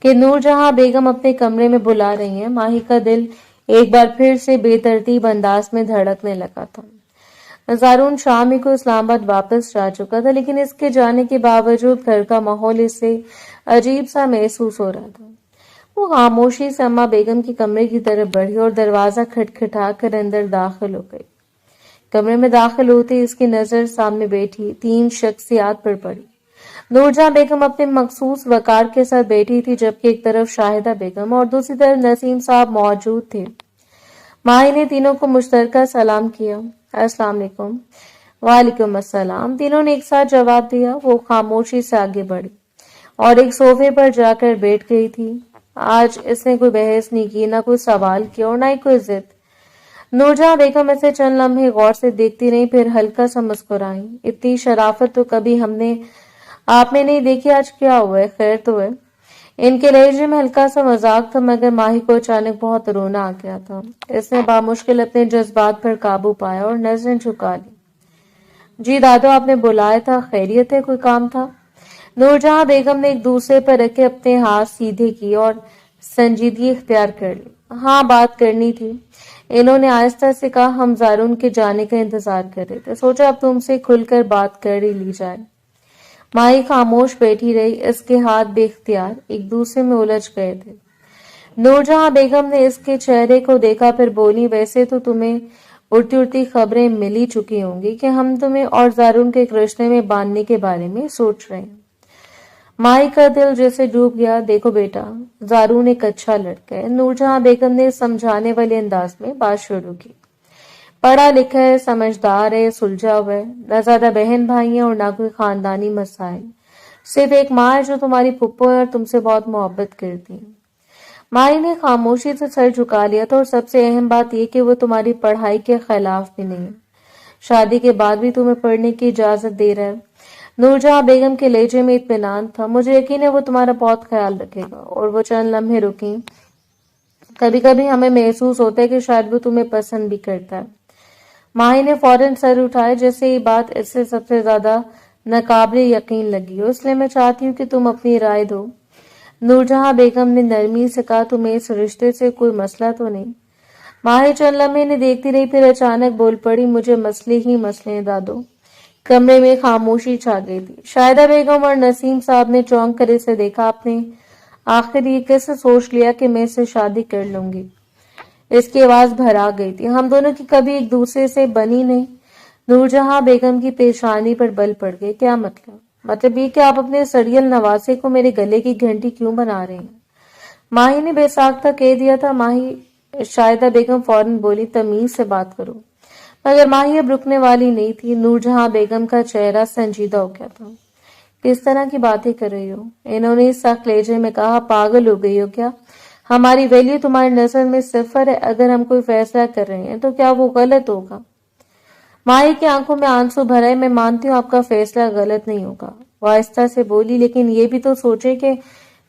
کہ نور جہاں بیگم اپنے کمرے میں بلا رہی ہیں۔ ماہی کا دل ایک بار پھر سے بے ترتیب انداز میں دھڑکنے لگا تھا۔ زارون شام ہی کو اسلام آباد واپس جا چکا تھا، لیکن اس کے جانے کے باوجود گھر کا ماحول اس سے عجیب سا محسوس ہو رہا تھا۔ وہ خاموشی سے اماں بیگم کے کمرے کی طرف بڑھی اور دروازہ کھٹکھٹا کر اندر داخل ہو گئی۔ کمرے میں داخل ہوتے اس کی نظر سامنے بیٹھی 3 شخصیات پر پڑی۔ نورجہاں بیگم اپنے مخصوص وقار کے ساتھ بیٹھی تھی، جبکہ ایک طرف شاہدہ بیگم اور دوسری طرف نسیم صاحب موجود تھے۔ ماہی نے تینوں کو مشترکہ سلام کیا۔ السلام علیکم۔ وعلیکم السلام۔ تینوں نے ایک ساتھ جواب دیا۔ وہ خاموشی سے آگے بڑھی اور ایک صوفے پر جا کر بیٹھ گئی تھی۔ آج اس نے کوئی بحث نہیں کی، نہ کوئی سوال کیا اور نہ ہی کوئی ضد۔ نورجہاں بیگم اسے چند لمحے غور سے دیکھتی رہی، پھر ہلکا سا مسکرائی۔ اتنی شرافت تو کبھی ہم نے آپ میں نہیں دیکھی، آج کیا ہوا ہے؟ خیر تو ہے؟ ان کے لہجے میں ہلکا سا مذاق تھا، مگر ماہی کو اچانک بہت رونا آ گیا تھا۔ اس نے بامشکل اپنے جذبات پر قابو پایا اور نظریں جھکا لی۔ جی دادو، آپ نے بلایا تھا، خیریت ہے؟ کوئی کام تھا؟ نورجہاں بیگم نے ایک دوسرے پر رکھے اپنے ہاتھ سیدھے کیے اور سنجیدگی اختیار کر لی۔ ہاں، بات کرنی تھی، انہوں نے آہستہ سے کہا۔ ہم زارون کے جانے کا انتظار کر رہے تھے، سوچا اب تم سے کھل کر بات کر ہی لی جائے۔ ماہی خاموش بیٹھی رہی، اس کے ہاتھ بے اختیار ایک دوسرے میں الجھ گئے تھے۔ نورجہاں بیگم نے اس کے چہرے کو دیکھا، پھر بولی، ویسے تو تمہیں اڑتی اڑتی خبریں مل ہی چکی ہوں گی کہ ہم تمہیں اور زارون کے ایک رشتے میں باندھنے کے بارے میں سوچ رہے ہیں۔ ماہی کا دل جیسے ڈوب گیا۔ دیکھو بیٹا، زارون ایک اچھا لڑکا ہے۔ نورجہاں بیگم نے سمجھانے والے انداز میں بات شروع کی۔ پڑھا لکھا ہے، سمجھدار ہے، سلجھا ہوا ہے، نہ زیادہ بہن بھائی ہیں اور نہ کوئی خاندانی مسائل، صرف ایک ماں ہے جو تمہاری پھپھو ہے اور تم سے بہت محبت کرتی ہے۔ ماہی نے خاموشی سے سر جھکا لیا تھا، اور سب سے اہم بات یہ کہ وہ تمہاری پڑھائی کے خلاف بھی نہیں ہے، شادی کے بعد بھی تمہیں پڑھنے کی اجازت دے رہا ہے۔ نورجہاں بیگم کے لہجے میں اطمینان تھا۔ مجھے یقین ہے وہ تمہارا بہت خیال رکھے گا۔ اور وہ چند لمحے رکی۔ کبھی کبھی ہمیں محسوس ہوتا ہے کہ شاید وہ تمہیں پسند بھی کرتا ہے۔ ماہی نے فوراً سر اٹھائے، جیسے یہ بات اس سے سب سے زیادہ ناقابل یقین لگی ہو، اس لیے میں چاہتی ہوں کہ تم اپنی رائے دو۔ نورجہاں بیگم نے نرمی سے کہا، تمہیں اس رشتے سے کوئی مسئلہ تو نہیں؟ ماہی چند لمحے نے دیکھتی رہی، پھر اچانک بول پڑی، مجھے مسئلے ہی مسئلے ہیں دادو۔ کمرے میں خاموشی چھا گئی تھی۔ شاہدہ بیگم اور نسیم صاحب نے چونک کر اسے دیکھا۔ آپ نے آخر یہ کیسے سوچ لیا کہ میں اسے شادی کر لوں گی؟ اس کی آواز بھرا گئی تھی۔ ہم دونوں کی کبھی ایک دوسرے سے بنی نہیں۔ نورجہاں بیگم کی پیشانی پر بل پڑ گئے۔ کیا مطلب؟ مطلب یہ کہ آپ اپنے سڑیل نواسے کو میرے گلے کی گھنٹی کیوں بنا رہے ہیں؟ ماہی نے بے ساختہ کہہ دیا تھا۔ شاہدہ بیگم فوراً بولی، تمیز سے بات کرو۔ مگر ماہی اب رکنے والی نہیں تھی۔ نورجہاں بیگم کا چہرہ سنجیدہ ہو گیا تھا۔ کس طرح کی باتیں کر رہی ہو؟ انہوں نے سخت لہجے میں کہا، پاگل ہو گئی ہو کیا؟ ہماری ویلیو تمہاری نظر میں صفر ہے۔ اگر ہم کوئی فیصلہ کر رہے ہیں تو کیا وہ غلط ہوگا؟ ماہی کی آنکھوں میں آنسو بھر آئے۔ میں مانتی ہوں آپ کا فیصلہ غلط نہیں ہوگا، وہ آہستہ سے بولی، لیکن یہ بھی تو سوچے کہ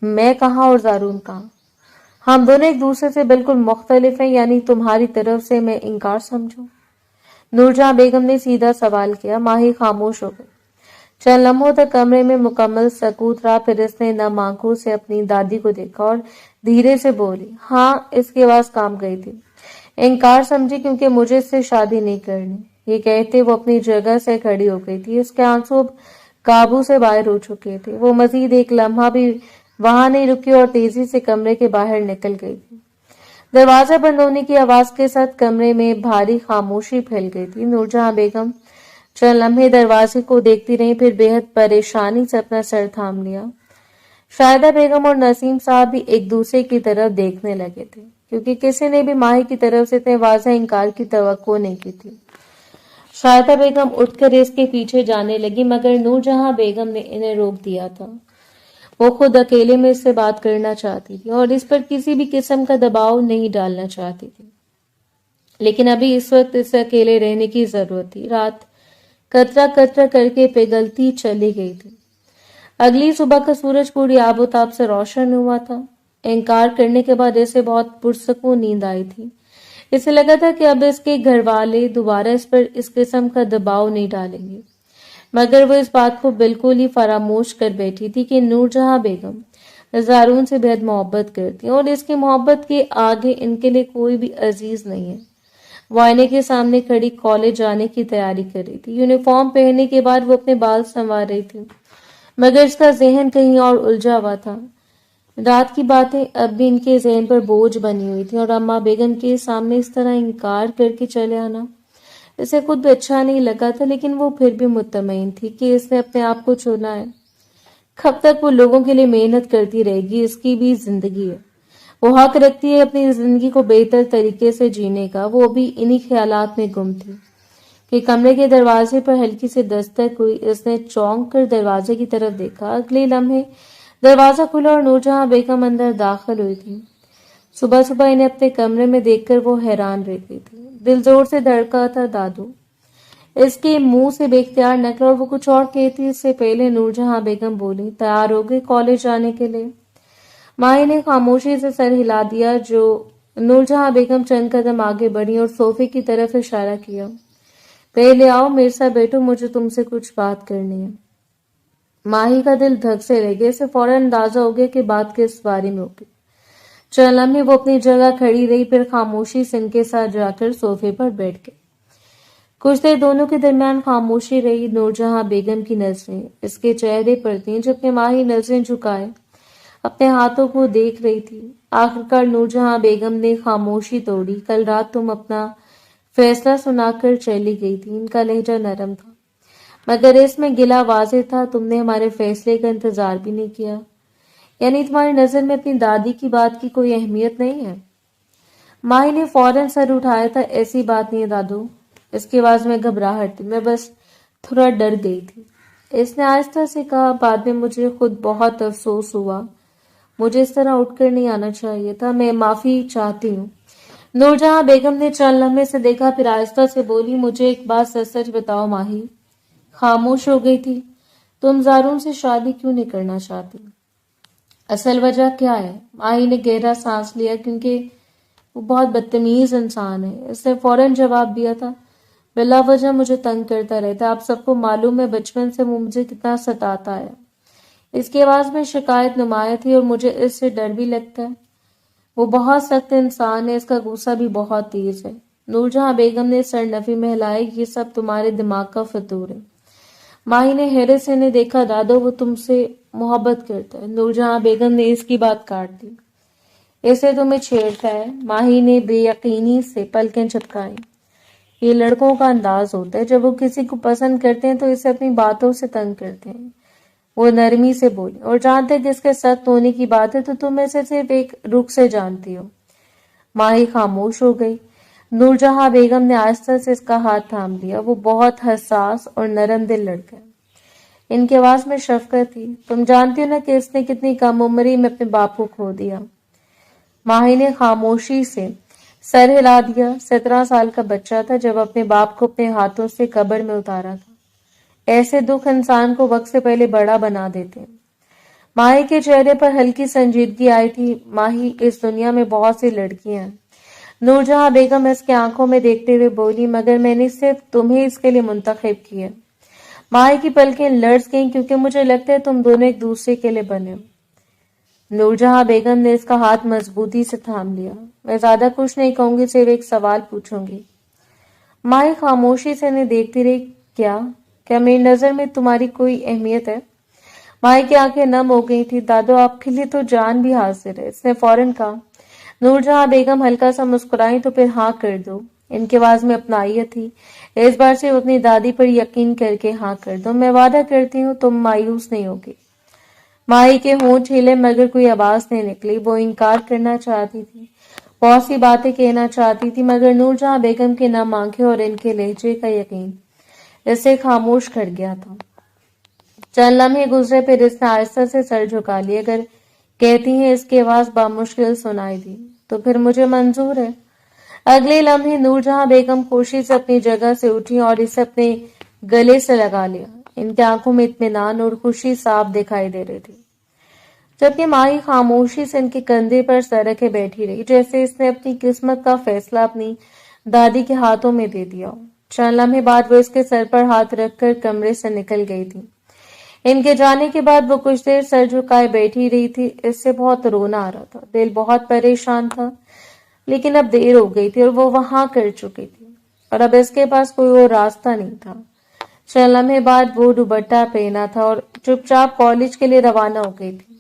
میں کہاں اور زارون کہاں؟ ہم دونوں ایک دوسرے سے بالکل مختلف ہیں، یعنی تمہاری طرف سے میں انکار سمجھوں؟ نورجہاں بیگم نے سیدھا سوال کیا۔ ماہی خاموش ہو گئی۔ چند لمحوں تک کمرے میں مکمل سکوت رہا، پھر اس نے نم آنکھوں سے اپنی دادی کو دیکھا اور دھیرے سے بولی، ہاں۔ اس کی آواز کانپ گئی تھی۔ انکار سمجھی کیونکہ مجھے اس سے شادی نہیں کرنی۔ یہ کہتے وہ اپنی جگہ سے کھڑی ہو گئی تھی۔ اس کے آنسو اب قابو سے باہر ہو چکے تھے۔ وہ مزید ایک لمحہ بھی وہاں نہیں رکی اور تیزی سے کمرے کے باہر نکل گئی تھی۔ دروازہ بند ہونے کی آواز کے ساتھ کمرے میں بھاری خاموشی پھیل گئی تھی۔ نورجہاں بیگم چند لمحے دروازے کو دیکھتی رہی، پھر بے حد پریشانی سے اپنا سر تھام لیا۔ شاہدہ بیگم اور نسیم صاحب بھی ایک دوسرے کی طرف دیکھنے لگے تھے، کیونکہ کسی نے بھی ماہی کی طرف سے اتنے واضح انکار کی توقع نہیں کی تھی۔ شاہدہ بیگم اٹھ کر اس کے پیچھے جانے لگی، مگر نورجہاں بیگم نے انہیں روک دیا تھا۔ وہ خود اکیلے میں اس سے بات کرنا چاہتی تھی اور اس پر کسی بھی قسم کا دباؤ نہیں ڈالنا چاہتی تھی، لیکن ابھی اس وقت اسے اکیلے رہنے کی ضرورت تھی۔ رات قطرہ قطرہ کر کے پگھلتی چلی گئی تھی۔ اگلی صبح کا سورج پوری آب و تاب سے روشن ہوا تھا۔ انکار کرنے کے بعد اسے بہت پرسکون نیند آئی تھی۔ اسے لگا تھا کہ اب اس کے گھر والے دوبارہ اس پر اس قسم کا دباؤ نہیں ڈالیں گے، مگر وہ اس بات کو بالکل ہی فراموش کر بیٹھی تھی کہ نورجہاں بیگم زارون سے بہت محبت کرتی ہیں اور اس کی محبت کے آگے ان کے لیے کوئی بھی عزیز نہیں ہے۔ वो आईने के सामने खड़ी कॉलेज जाने की तैयारी कर रही थी। यूनिफॉर्म पहनने के बाद वो अपने बाल संवार रही थी, मगर इसका जहन कहीं और उलझा हुआ था। रात की बातें अब भी इनके जहन पर बोझ बनी हुई थी, और अम्मा बेगम के सामने इस तरह इनकार करके चले आना इसे खुद भी अच्छा नहीं लगा था, लेकिन वो फिर भी मुतमईन थी कि इसने अपने आप को चुना है। कब तक वो लोगों के लिए मेहनत करती रहेगी, इसकी भी जिंदगी है। वो हक रखती है अपनी जिंदगी को बेहतर तरीके से जीने का। वो भी इन्हीं ख्यालात में गुम थी कि कमरे के दरवाजे पर हल्की सी दस्तक हुई। इसने चौंक कर दरवाजे की तरफ देखा। अगले लम्हे दरवाजा खुला और नूरजहां बेगम अंदर दाखिल हुई थी। सुबह सुबह इन्हें अपने कमरे में देखकर वो हैरान रह गई थी। दिल जोर से धड़का था। दादू इसके मुंह से बेख्तियार निकला और वो कुछ और कहती इससे पहले नूरजहां बेगम बोली, तैयार हो गए कॉलेज जाने के लिए? माही ने खामोशी से सर हिला दिया। जो नूरजहां बेगम चंद कदम आगे बढ़ी और सोफे की तरफ इशारा किया। पहले आओ मेरे साथ बैठो, मुझे तुमसे कुछ बात करनी है। माही का दिल धक से रह गया। इसे फौरन अंदाजा हो गया कि बात किस बारे में होगी। चंद लम्हे वो अपनी जगह खड़ी रही, फिर खामोशी से इनके साथ जाकर सोफे पर बैठ गई। कुछ देर दोनों के दरमियान खामोशी रही। नूरजहां बेगम की नजरें इसके चेहरे पर थीं, जबकि माही नजरें झुकाए अपने हाथों को देख रही थी। आखिरकार नूरजहां बेगम ने खामोशी तोड़ी। कल रात तुम अपना फैसला सुनाकर चली गई थी। इनका लहजा नरम था, मगर इसमें गिला वाज़ेह था। तुमने हमारे फैसले का इंतजार भी नहीं किया। यानी तुम्हारी नजर में अपनी दादी की बात की कोई अहमियत नहीं है? माही ने फौरन सर उठाया था। ऐसी बात नहीं है दादू। इसकी आवाज में घबराहट थी। मैं बस थोड़ा डर गई थी, इसने आहिस्ता से कहा। बाद में मुझे खुद बहुत अफसोस हुआ। मुझे इस तरह उठकर नहीं आना चाहिए था। मैं माफी चाहती हूँ। नूरजहां बेगम ने चंद लम्हे से देखा, फिर आहिस्ता से बोली, मुझे एक बात सच सच बताओ माही। खामोश हो गई थी। तुम जारून से शादी क्यों नहीं करना चाहती? असल वजह क्या है? माही ने गहरा सांस लिया, क्योंकि वो बहुत बदतमीज इंसान है। इसने फौरन जवाब दिया था, बिला वजह मुझे तंग करता रहता। आप सबको मालूम है बचपन से वो मुझे कितना सताता है। इसकी आवाज में शिकायत नुमाया थी, और मुझे इससे डर भी लगता है। वो बहुत सख्त इंसान है, इसका गुस्सा भी बहुत तेज है। नूरजहां बेगम ने सरनफी में हिलाई। ये सब तुम्हारे दिमाग का फतूर है। माही ने हैरत से इन्हें देखा। दादो वो तुमसे मोहब्बत करता है। नूरजहां बेगम ने इसकी बात काट दी। इसे तुम्हें छेड़ता है? माही ने बेयकीनी से पलकें झपकाई। ये लड़कों का अंदाज होता है, जब वो किसी को पसंद करते हैं तो इसे अपनी बातों से तंग करते हैं। वो नरमी से बोली, और जहां तक इसके सख्त होने की बात है तो तुम इसे सिर्फ एक रुख से जानती हो। माही खामोश हो गई। नूरजहां बेगम ने आहिस्ता से इसका हाथ थाम लिया। वो बहुत हसास और नरम दिल लड़का है। इनकी आवाज में शफकत थी। तुम जानती हो ना कि इसने कितनी कम उम्र में अपने बाप को खो दिया? माही ने खामोशी से सर हिला दिया। 17 साल का बच्चा था जब अपने बाप को अपने हाथों से कब्र में उतारा था। ऐसे दुख इंसान को वक्त से पहले बड़ा बना देते हैं। माही के चेहरे पर हल्की संजीदगी आई थी। माही, इस दुनिया में बहुत सी लड़कियां हैं। नूरजहां बेगम इसके आंखों में देखते हुए बोली, मगर मैंने सिर्फ तुम्हें इसके लिए मुंतखब किया। माही की पलकें लर्ज गईं, क्योंकि मुझे लगता है तुम दोनों एक दूसरे के लिए बने हो। नूरजहां बेगम ने इसका हाथ मजबूती से थाम लिया। मैं ज्यादा कुछ नहीं कहूंगी, सिर्फ एक सवाल पूछूंगी। माही खामोशी से इन्हें देखती रही। क्या क्या मेरी नजर में तुम्हारी कोई अहमियत है? माही की आंखें नम हो गई थी। दादो आपके लिए तो जान भी हाजिर है, इसने फौरन कहा। नूरजहां बेगम हल्का सा मुस्कुराई, तो फिर हाँ कर दो। इनकी आवाज में अपनाइयत थी। इस बार से अपनी दादी पर यकीन करके हाँ कर दो। मैं वादा करती हूँ तुम मायूस नहीं होगी। माही के होंठ हिले, मगर कोई आवाज नहीं निकली। वो इनकार करना चाहती थी, बहुत सी बातें कहना चाहती थी, मगर नूरजहां बेगम की नम आंखें और इनके लहजे का यकीन इसे खामोश कर गया था। चंद लम्हे गुजरे, फिर इसने आहिस्ता से सर झुका लिया। अगर कहती हैं इसकी आवाज बामुश्किल सुनाई दी, तो फिर मुझे मंजूर है। अगले लम्हे नूरजहां बेगम कोशिश से अपनी जगह से उठी और इसे अपने गले से लगा लिया। इनकी आंखों में इत्मीनान और खुशी साफ दिखाई दे रही थी, जबकि माही खामोशी से इनके कंधे पर सर रखे बैठी रही, जैसे इसने अपनी किस्मत का फैसला अपनी दादी के हाथों में दे दिया हो। चंद लम्हे बाद वो इसके सर पर हाथ रखकर कमरे से निकल गई थी। इनके जाने के बाद वो कुछ देर सर झुकाए बैठी रही थी। इससे बहुत रोना आ रहा था। दिल बहुत परेशान था, लेकिन अब देर हो गई थी और वो वहां कर चुकी थी। اور اب اس کے پاس کوئی اور راستہ نہیں تھا۔ چند لمحے بعد وہ دوپٹہ پہنا تھا اور چپ چاپ کالج کے لیے روانہ ہو گئی تھی۔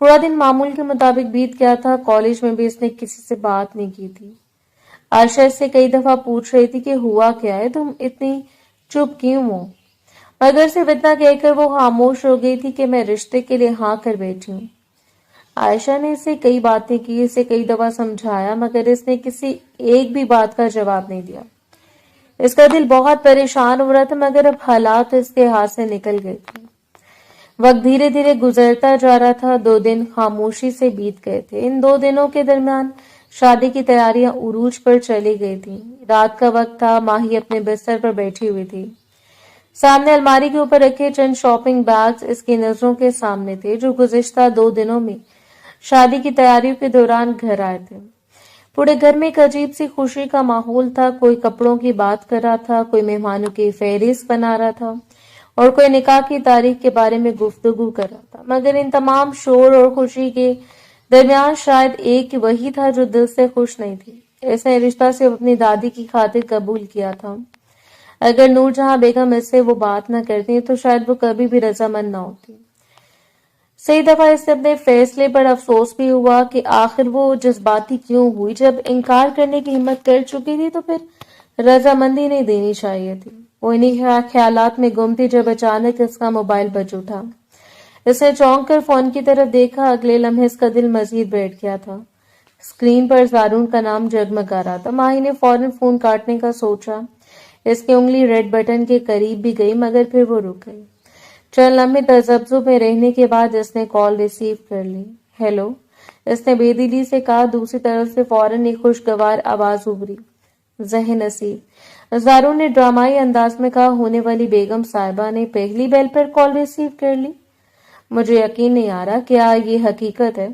پورا دن معمول کے مطابق بیت گیا تھا۔ کالج میں بھی اس نے کسی سے بات نہیں کی تھی۔ عائشہ اس سے کئی دفعہ پوچھ رہی تھی کہ ہوا کیا ہے، تم اتنی چپ کیوں ہو، مگر صرف اتنا کہہ کر وہ خاموش ہو گئی تھی کہ میں رشتے کے لیے ہاں کر بیٹھی ہوں۔ عائشہ نے اسے کئی باتیں کی، اسے کئی دفعہ سمجھایا، مگر اس نے کسی ایک بھی بات کا جواب نہیں دیا۔ اس کا دل بہت پریشان ہو رہا تھا، مگر اب حالات اس کے ہاتھ سے نکل گئے تھے۔ وقت دھیرے دھیرے گزرتا جا رہا تھا۔ 2 دن خاموشی سے بیت گئے تھے۔ ان 2 دنوں کے درمیان شادی کی تیاریاں عروج پر چلی گئی تھیں۔ رات کا وقت تھا، ماہی اپنے بستر پر بیٹھی ہوئی تھی۔ سامنے الماری کے اوپر رکھے چند شاپنگ بیگز اس کی نظروں کے سامنے تھے، جو گزشتہ 2 دنوں میں شادی کی تیاریوں کے دوران گھر آئے تھے۔ پورے گھر میں ایک عجیب سی خوشی کا ماحول تھا۔ کوئی کپڑوں کی بات کر رہا تھا، کوئی مہمانوں کی فہرست بنا رہا تھا اور کوئی نکاح کی تاریخ کے بارے میں گفتگو کر رہا تھا، مگر ان تمام شور اور خوشی کے درمیان شاید ایک وہی تھا جو دل سے خوش نہیں تھی۔ اس نے رشتہ صرف اپنی دادی کی خاطر قبول کیا تھا۔ اگر نور جہاں بیگم اس سے وہ بات نہ کرتی تو شاید وہ کبھی بھی رضامند نہ ہوتی۔ صحیح دفعہ اس سے اپنے فیصلے پر افسوس بھی ہوا کہ آخر وہ جذباتی کیوں ہوئی۔ جب انکار کرنے کی ہمت کر چکی تھی تو پھر رضامندی نہیں دینی چاہیے تھی۔ وہ انہی خیالات میں گم تھی جب اچانک اس کا موبائل بج اٹھا۔ اس نے چونک کر فون کی طرف دیکھا۔ اگلے لمحے اس کا دل مزید بیٹھ گیا تھا۔ اسکرین پر زارون کا نام جگمگا رہا تھا۔ ماہی نے فوراً فون کاٹنے کا سوچا۔ اس کی انگلی ریڈ بٹن کے قریب بھی گئی، مگر پھر وہ رک گئی۔ چند لمحے تذبذب میں رہنے کے بعد اس نے کال ریسیو کر لی۔ ہیلو، اس نے بے دلی سے کہا۔ دوسری طرف سے فوراً ایک خوشگوار آواز ابھری، ذہن نصیب۔ زارون نے ڈرامائی انداز میں کہا، ہونے والی بیگم صاحبہ نے پہلی بیل پر کال ریسیو کر لی؟ مجھے یقین نہیں آ رہا، کیا یہ حقیقت ہے؟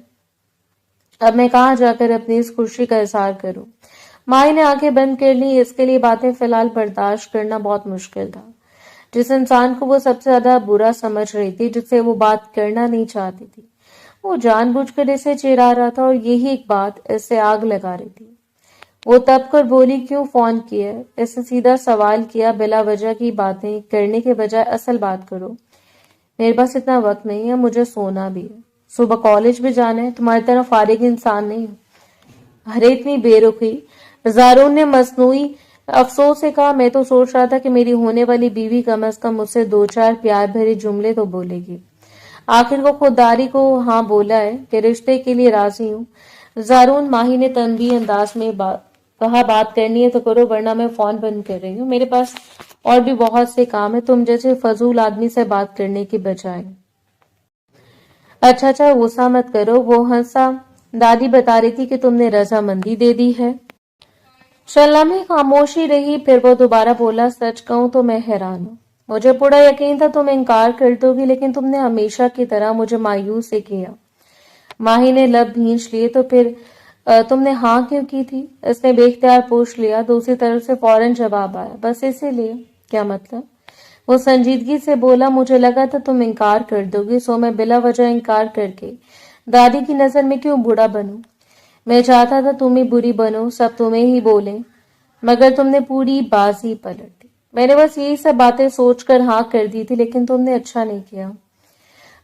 اب میں کہاں جا کر اپنی اس خوشی کا اظہار کروں؟ مائی نے آنکھیں بند کر لی۔ اس کے لیے باتیں فی الحال برداشت کرنا بہت مشکل تھا۔ جس انسان کو وہ سب سے زیادہ برا سمجھ رہی تھی، جس سے وہ بات کرنا نہیں چاہتی تھی، وہ جان بوجھ کر اسے چڑھا رہا تھا اور یہی ایک بات اس سے آگ لگا رہی تھی۔ وہ تب کر بولی، کیوں فون کیا؟ اس نے سیدھا سوال کیا، بلا وجہ کی باتیں کرنے کے بجائے اصل بات کرو۔ میرے پاس اتنا وقت نہیں ہے، مجھے سونا بھی ہے، صبح کالج بھی جانا ہے، تمہاری طرح فارغ انسان نہیں ہوں۔ ارے اتنی بے رخی! زارون نے مصنوعی افسوس سے کہا، میں تو سوچ رہا تھا کہ میری ہونے والی بیوی کم از کم مجھ سے 2-4 پیار بھرے جملے تو بولے گی۔ آخر کو خودداری کو ہاں بولا ہے کہ رشتے کے لیے راضی ہوں۔ زارون، ماہی نے تنبیہ انداز میں کہا، بات کرنی ہے تو کرو، ورنہ میں فون بند کر رہی ہوں، میرے پاس اور بھی بہت سے کام ہے، تم جیسے فضول آدمی سے بات کرنے کی بجائے۔ اچھا غصہ مت کرو، وہ ہنسا۔ دادی بتا رہی تھی کہ تم نے رضامندی دے دی ہے۔ چند لمحے خاموشی رہی، پھر وہ دوبارہ بولا، سچ کہوں تو میں حیران ہوں۔ مجھے پورا یقین تھا تم انکار کر دو گی، لیکن تم نے ہمیشہ کی طرح مجھے مایوس ہی کیا۔ ماہی نے لب بھینچ لیے، تو پھر تم نے ہاں کیوں کی تھی؟ اس نے بے اختیار پوچھ لیا۔ دوسری طرف سے فوراً جواب آیا، بس اسی لیے۔ کیا مطلب؟ وہ سنجیدگی سے بولا، مجھے لگا تھا تم انکار کر دو گی، سو میں بلا وجہ انکار کر کے دادی کی نظر میں کیوں برا بنوں؟ میں چاہتا تھا تم ہی بری بنو، سب تمہیں ہی بولیں، مگر تم نے پوری بازی پلٹ دی۔ میں نے بس یہی سب باتیں سوچ کر ہاں کر دی تھی، لیکن تم نے اچھا نہیں کیا۔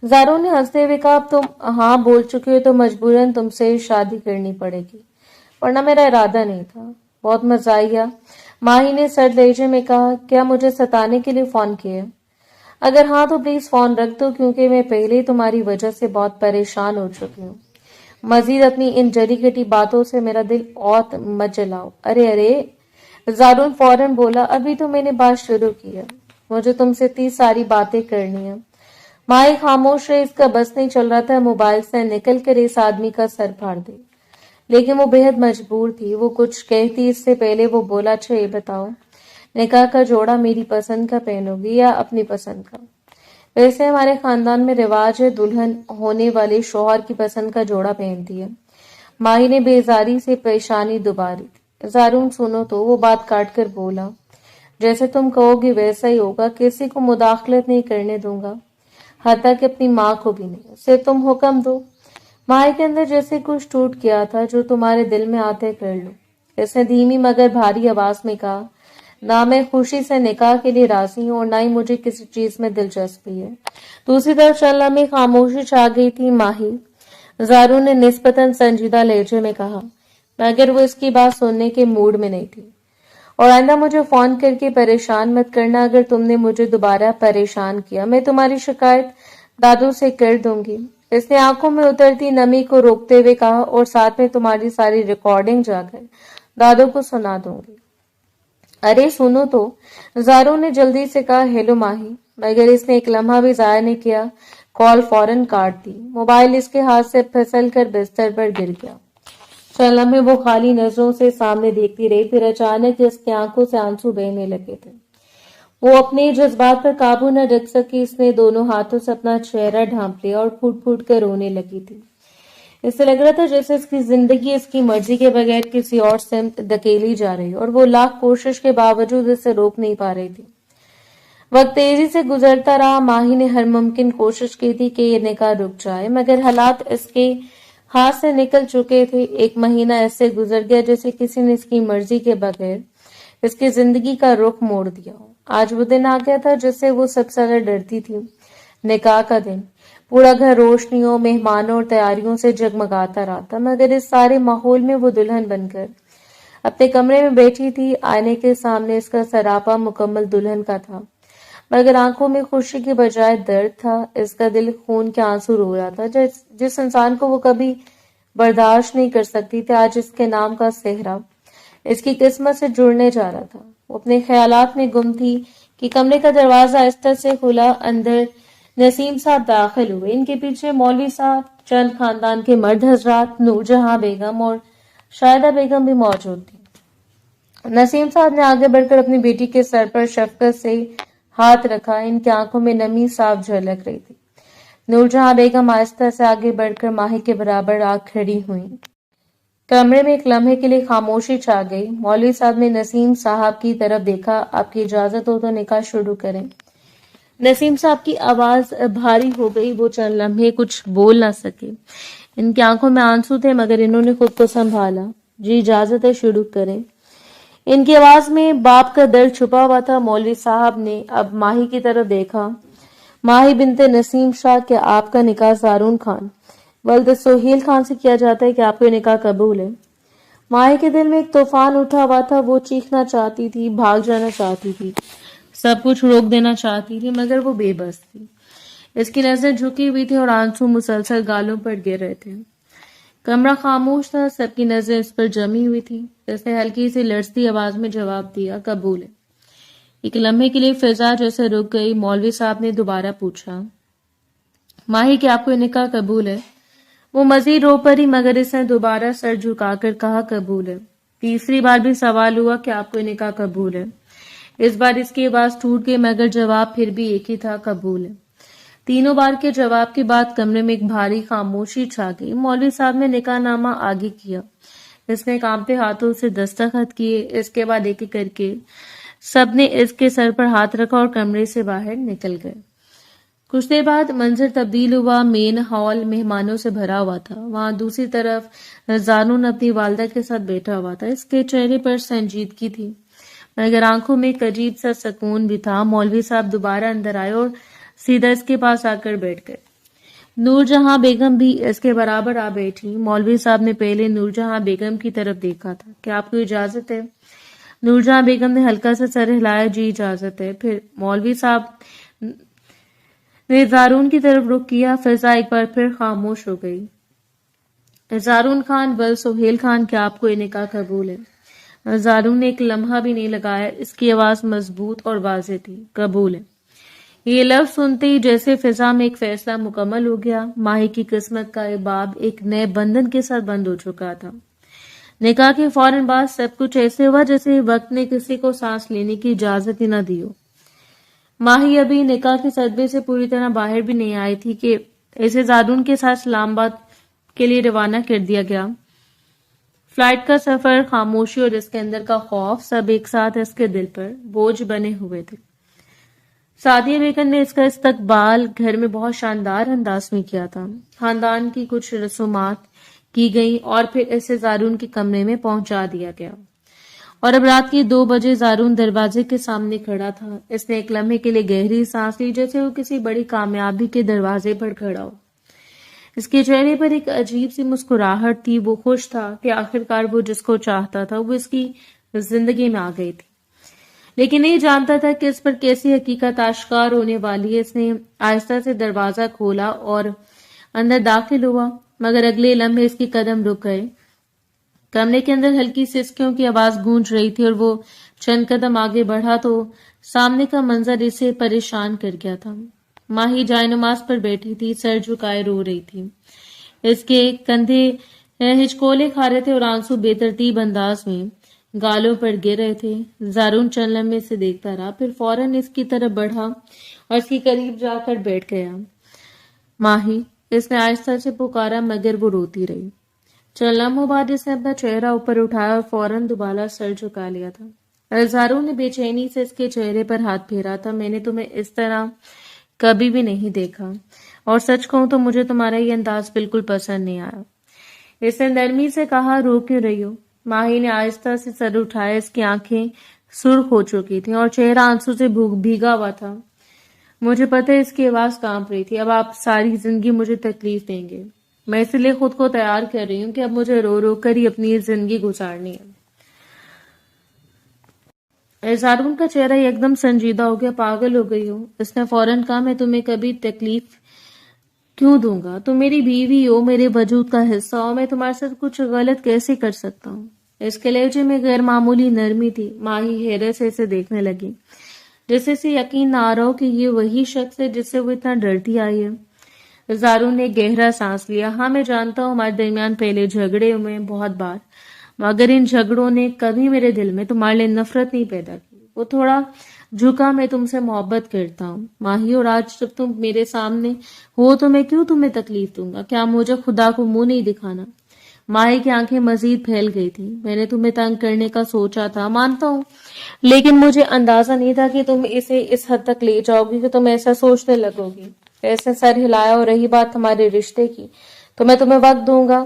زارون نے ہنستے ہوئے کہا، اب تم ہاں بول چکے ہو تو مجبوراً تم سے شادی کرنی پڑے گی، ورنہ میرا ارادہ نہیں تھا۔ بہت مزاحیہ، ماہی نے سرد لہجے میں کہا، کیا مجھے ستانے کے لیے فون کیا؟ اگر ہاں تو پلیز فون رکھ دو، کیونکہ میں پہلے ہی تمہاری وجہ سے بہت پریشان ہو چکی ہوں۔ مزید اپنی ان جڑی کٹی باتوں سے میرا دل اور مت جلاؤ۔ ارے زارون فوراً بولا، ابھی تو میں نے بات شروع کی ہے، مجھے تم سے اتنی ساری باتیں کرنی ہیں۔ مائی خاموش رہی، اس کا بس نہیں چل رہا تھا موبائل سے نکل کر اس آدمی کا سر پھاڑ دے، لیکن وہ بے حد مجبور تھی۔ وہ کچھ کہتی اس سے پہلے وہ بولا، اچھا یہ بتاؤ، نکاح کا جوڑا میری پسند کا پہنو گی یا اپنی پسند کا؟ ویسے ہمارے خاندان میں رواج ہے دلہن ہونے والے شوہر کی پسند کا جوڑا پہنتی ہے۔ ماہی نے بیزاری سے پیشانی دباری تھی۔ زارون سنو تو، وہ بات کاٹ کر بولا، جیسے تم کہو گی ویسا ہی ہوگا، کسی کو مداخلت نہیں کرنے دوں گا، حتیٰ کہ اپنی ماں کو بھی نہیں، صرف تم حکم دو۔ مائی کے اندر جیسے کچھ ٹوٹ گیا تھا، جو تمہارے دل میں آتے کر لو۔ اس نے دھیمی مگر بھاری آواز میں کہا، نہ میں خوشی سے نکاح کے لیے راضی ہوں اور نہ ہی مجھے کسی چیز میں دلچسپی ہے۔ دوسری طرف چلنا میں خاموشی چھا گئی تھی۔ ماہی، زارون نے نسبتاً سنجیدہ لہجے میں کہا، مگر وہ اس کی بات سننے کے موڈ میں نہیں تھی۔ اور آئندہ مجھے فون کر کے پریشان مت کرنا، اگر تم نے مجھے دوبارہ پریشان کیا میں تمہاری شکایت دادو سے کر دوں گی۔ اس نے آنکھوں میں اترتی نمی کو روکتے ہوئے کہا، اور ساتھ میں تمہاری ساری ریکارڈنگ جا کر دادو کو سنا دوں گی۔ ارے سنو تو، زارو نے جلدی سے کہا۔ ہیلو ماہی، مگر اس نے ایک لمحہ بھی ضائع نہیں کیا، کال فوراً کاٹ دی۔ موبائل اس کے ہاتھ سے پھسل کر بستر پر گر گیا۔ چند لمحے وہ خالی نظروں سے سامنے دیکھتی رہی، پھر اچانک اس کی آنکھوں سے آنسو بہنے لگے تھے۔ وہ اپنے جذبات پر قابو نہ رکھ سکی، اس نے دونوں ہاتھوں سے اپنا چہرہ ڈھانپ لیا اور پھوٹ پھوٹ کر رونے لگی تھی۔ اس سے لگ رہا تھا جیسے اس کی زندگی اس کی مرضی کے بغیر کسی اور سمت دھکیلی جا رہی اور وہ لاکھ کوشش کے باوجود اسے روک نہیں پا رہی تھی۔ وقت تیزی سے گزرتا رہا۔ ماہی نے ہر ممکن کوشش کی تھی کہ یہ نکاح رک جائے، مگر حالات اس کے ہاتھ سے نکل چکے تھے۔ ایک مہینہ ایسے گزر گیا جیسے کسی نے اس کی مرضی کے بغیر اس کی زندگی کا رخ موڑ دیا ہو۔ آج وہ دن آ گیا تھا جس سے وہ سب سے زیادہ ڈرتی تھی، نکاح کا دن۔ پورا گھر روشنیوں، مہمانوں اور تیاریوں سے جگمگاتا رہا تھا، مگر اس سارے ماحول میں وہ دلہن بن کر اپنے کمرے میں بیٹھی تھی۔ آئینے کے سامنے اس کا سراپا مکمل دلہن کا تھا، مگر آنکھوں میں خوشی کی بجائے درد تھا۔ اس کا دل خون کے آنسو رو رہا تھا۔ جس انسان کو وہ کبھی برداشت نہیں کر سکتی تھی، آج اس کے نام کا صحرا اس کی قسمت سے جڑنے جا رہا تھا۔ وہ اپنے خیالات میں گم تھی کہ کمرے کا دروازہ آہستہ سے کھلا۔ اندر نسیم صاحب داخل ہوئے۔ ان کے پیچھے مولوی صاحب، چند خاندان کے مرد حضرات، نور جہاں بیگم اور شاہدہ بیگم بھی موجود تھی۔ نسیم صاحب نے آگے بڑھ کر اپنی بیٹی کے سر پر شفقت سے ہاتھ رکھا۔ ان کی آنکھوں میں نمی صاف جھلک رہی تھی۔ نور جہاں بیگم آہستہ سے آگے بڑھ کر ماہی کے برابر آ کھڑی ہوئیں۔ کمرے میں ایک لمحے کے لیے خاموشی چھا گئی۔ مولوی صاحب نے نسیم صاحب کی طرف دیکھا۔ آپ کی اجازت ہو تو نکاح شروع کریں۔ نسیم صاحب کی آواز بھاری ہو گئی۔ وہ چند لمحے کچھ بول نہ سکے۔ ان کی آنکھوں میں آنسو تھے، مگر انہوں نے خود کو سنبھالا۔ جی اجازت ہے، شروع کریں۔ ان کی آواز میں باپ کا درد چھپا ہوا تھا۔ مولوی صاحب نے اب ماہی کی طرف دیکھا۔ ماہی بنت نسیم شاہ، کیا آپ کا نکاح زارون خان ولد سہیل خان سے کیا جاتا ہے؟ کہ آپ کو نکاح قبول ہے؟ ماہی کے دل میں ایک طوفان اٹھا ہوا تھا۔ وہ چیخنا چاہتی تھی، بھاگ جانا چاہتی تھی، سب کچھ روک دینا چاہتی تھی، مگر وہ بے بس تھی۔ اس کی نظر جھکی ہوئی تھی اور آنسو مسلسل گالوں پر گر رہے تھے۔ کمرہ خاموش تھا، سب کی نظریں اس پر جمی ہوئی تھی۔ اس نے ہلکی سی لرزتی آواز میں جواب دیا، قبول ہے۔ ایک لمحے کے لیے فضا جیسے رک گئی۔ مولوی صاحب نے دوبارہ پوچھا، ماہی کہ آپ کو نکاح قبول ہے؟ وہ مزید رو پڑی، مگر اس نے دوبارہ سر جھکا کر کہا، قبول ہے۔ تیسری بار بھی سوال ہوا کہ آپ کو نکاح قبول ہے؟ اس بار اس کی آواز ٹوٹ گئی، مگر جواب پھر بھی ایک ہی تھا، قبول ہے۔ تینوں بار کے جواب کے بعد کمرے میں ایک بھاری خاموشی چھا گئی۔ مولوی صاحب نے نکاح نامہ آگے کیا۔ اس نے کانپتے ہاتھوں سے دستخط کیے۔ اس کے بعد ایک ایک کر کے سب نے اس کے سر پر ہاتھ رکھا اور کمرے سے باہر نکل گئے۔ کچھ دیر بعد منظر تبدیل ہوا۔ مین ہال مہمانوں سے بھرا ہوا تھا۔ وہاں دوسری طرف زانون اپنی والدہ کے ساتھ بیٹھا ہوا تھا۔ اس کے چہرے پر سنجیدگی تھی، مگر آنکھوں میں ایک عجیب سا سکون بھی تھا۔ مولوی صاحب دوبارہ اندر آئے اور سیدھا اس کے پاس آ کر بیٹھ گئے۔ نور جہاں بیگم بھی اس کے برابر آ بیٹھی۔ مولوی صاحب نے پہلے نور جہاں بیگم کی طرف دیکھا تھا، کیا آپ کو اجازت ہے؟ نور جہاں بیگم نے ہلکا سا سر ہلایا، جی اجازت ہے۔ پھر مولوی صاحب نے زارون کی طرف رخ کیا۔ فضا ایک بار پھر خاموش ہو گئی۔ زارون خان ولد سہیل خان، کیا آپ کو یہ نکاح قبول ہے؟ زارون نے ایک لمحہ بھی نہیں لگایا۔ اس کی آواز مضبوط اور واضح تھی، قبول ہے۔ یہ لفظ سنتے ہی جیسے فضا میں ایک فیصلہ مکمل ہو گیا۔ ماہی کی قسمت کا یہ باب ایک نئے بندھن کے ساتھ بند ہو چکا تھا۔ نکاح کے فوراً بعد سب کچھ ایسے ہوا جیسے وقت نے کسی کو سانس لینے کی اجازت ہی نہ دی ہو۔ ماہی ابھی نکاح کے صدمے سے پوری طرح باہر بھی نہیں آئی تھی کہ اسے زارون کے ساتھ اسلام آباد کے لیے روانہ کر دیا گیا۔ فلائٹ کا سفر، خاموشی اور اس کے اندر کا خوف، سب ایک ساتھ اس کے دل پر بوجھ بنے ہوئے تھے۔ سعدیہ بیگم نے اس کا استقبال گھر میں بہت شاندار انداز میں کیا تھا۔ خاندان کی کچھ رسومات کی گئی اور پھر اسے زارون کے کمرے میں پہنچا دیا گیا और अब रात के 2 बजे ज़ारून दरवाजे के सामने खड़ा था। इसने एक लम्हे के लिए गहरी सांस ली, जैसे वो किसी बड़ी कामयाबी के दरवाजे पर खड़ा हो। इसके चेहरे पर एक अजीब सी मुस्कुराहट थी। वो खुश था कि आखिरकार वो जिसको चाहता था वो इसकी जिंदगी में आ गई थी, लेकिन नहीं जानता था कि इस पर कैसी हकीकत आश्कार होने वाली है। इसने आहिस्ता से दरवाजा खोला और अंदर दाखिल हुआ, मगर अगले लम्हे इसके कदम रुक गए। कमरे के अंदर हल्की सिसकियों की आवाज गूंज रही थी और वो चंद कदम आगे बढ़ा तो सामने का मंजर इसे परेशान कर गया था। माही जायनमाज पर बैठी थी, सर झुकाए रो रही थी। इसके कंधे हिचकोले खा रहे थे और आंसू बेतरतीब अंदाज में गालों पर गिर रहे थे। ज़ारून चंद लम्हे से देखता रहा, फिर फौरन इसकी तरफ बढ़ा और इसके करीब जाकर बैठ गया। माही, इसने आहिस्ता से पुकारा, मगर वो रोती रही। चंद लम्हों बाद इसने अपना चेहरा ऊपर उठाया और फौरन दोबारा सर झुका लिया था। ज़ारून ने बेचैनी से इसके चेहरे पर हाथ फेरा था। मैंने तुम्हें इस तरह कभी भी नहीं देखा, और सच कहूं तो मुझे तुम्हारा ये अंदाज बिल्कुल पसंद नहीं आया। इसने नरमी से कहा, रो क्यों रही हो? माही ने आहिस्ता से सर उठाया। इसकी आंखें सुर्ख हो चुकी थी और चेहरा आंसू से भीगा हुआ था। मुझे पता है, इसकी आवाज कांप रही थी। अब आप सारी जिंदगी मुझे तकलीफ देंगे। मैं इसलिए खुद को तैयार कर रही हूँ कि अब मुझे रो रो कर ही अपनी जिंदगी गुजारनी है। ज़ारून का चेहरा एकदम संजीदा हो गया। पागल हो गई हो? इसने फौरन कहा, मैं तुम्हें कभी तकलीफ क्यों दूंगा? तुम मेरी बीवी हो, मेरे वजूद का हिस्सा हो। मैं तुम्हारे साथ कुछ गलत कैसे कर सकता हूँ? इसके लहजे में गैर मामूली नरमी थी। माही हैरत से इसे देखने लगी, जैसे इसे यकीन ना आ रहा हो कि ये वही शख्स है जिससे वो इतना डरती आई है। ज़ारून ने गहरा सांस लिया। हाँ, मैं जानता हूँ हमारे दरमियान पहले झगड़े हुए बहुत बार, मगर इन झगड़ों ने कभी मेरे दिल में तुम्हारे लिए नफरत नहीं पैदा की। वो थोड़ा झुका, मैं तुमसे मोहब्बत करता हूँ माही, और आज जब तुम मेरे सामने हो तो मैं क्यों तुम्हें तकलीफ दूंगा? क्या मुझे खुदा को मुंह नहीं दिखाना? माही की आंखें मजीद फैल गई थी। मैंने तुम्हें तंग करने का सोचा था, मानता हूँ, लेकिन मुझे अंदाजा नहीं था कि तुम इसे इस हद तक ले जाओगी कि तुम ऐसा सोचने लगोगी। ऐसे सर हिलाया। और रही बात हमारे रिश्ते की, तो मैं तुम्हें वक्त दूंगा।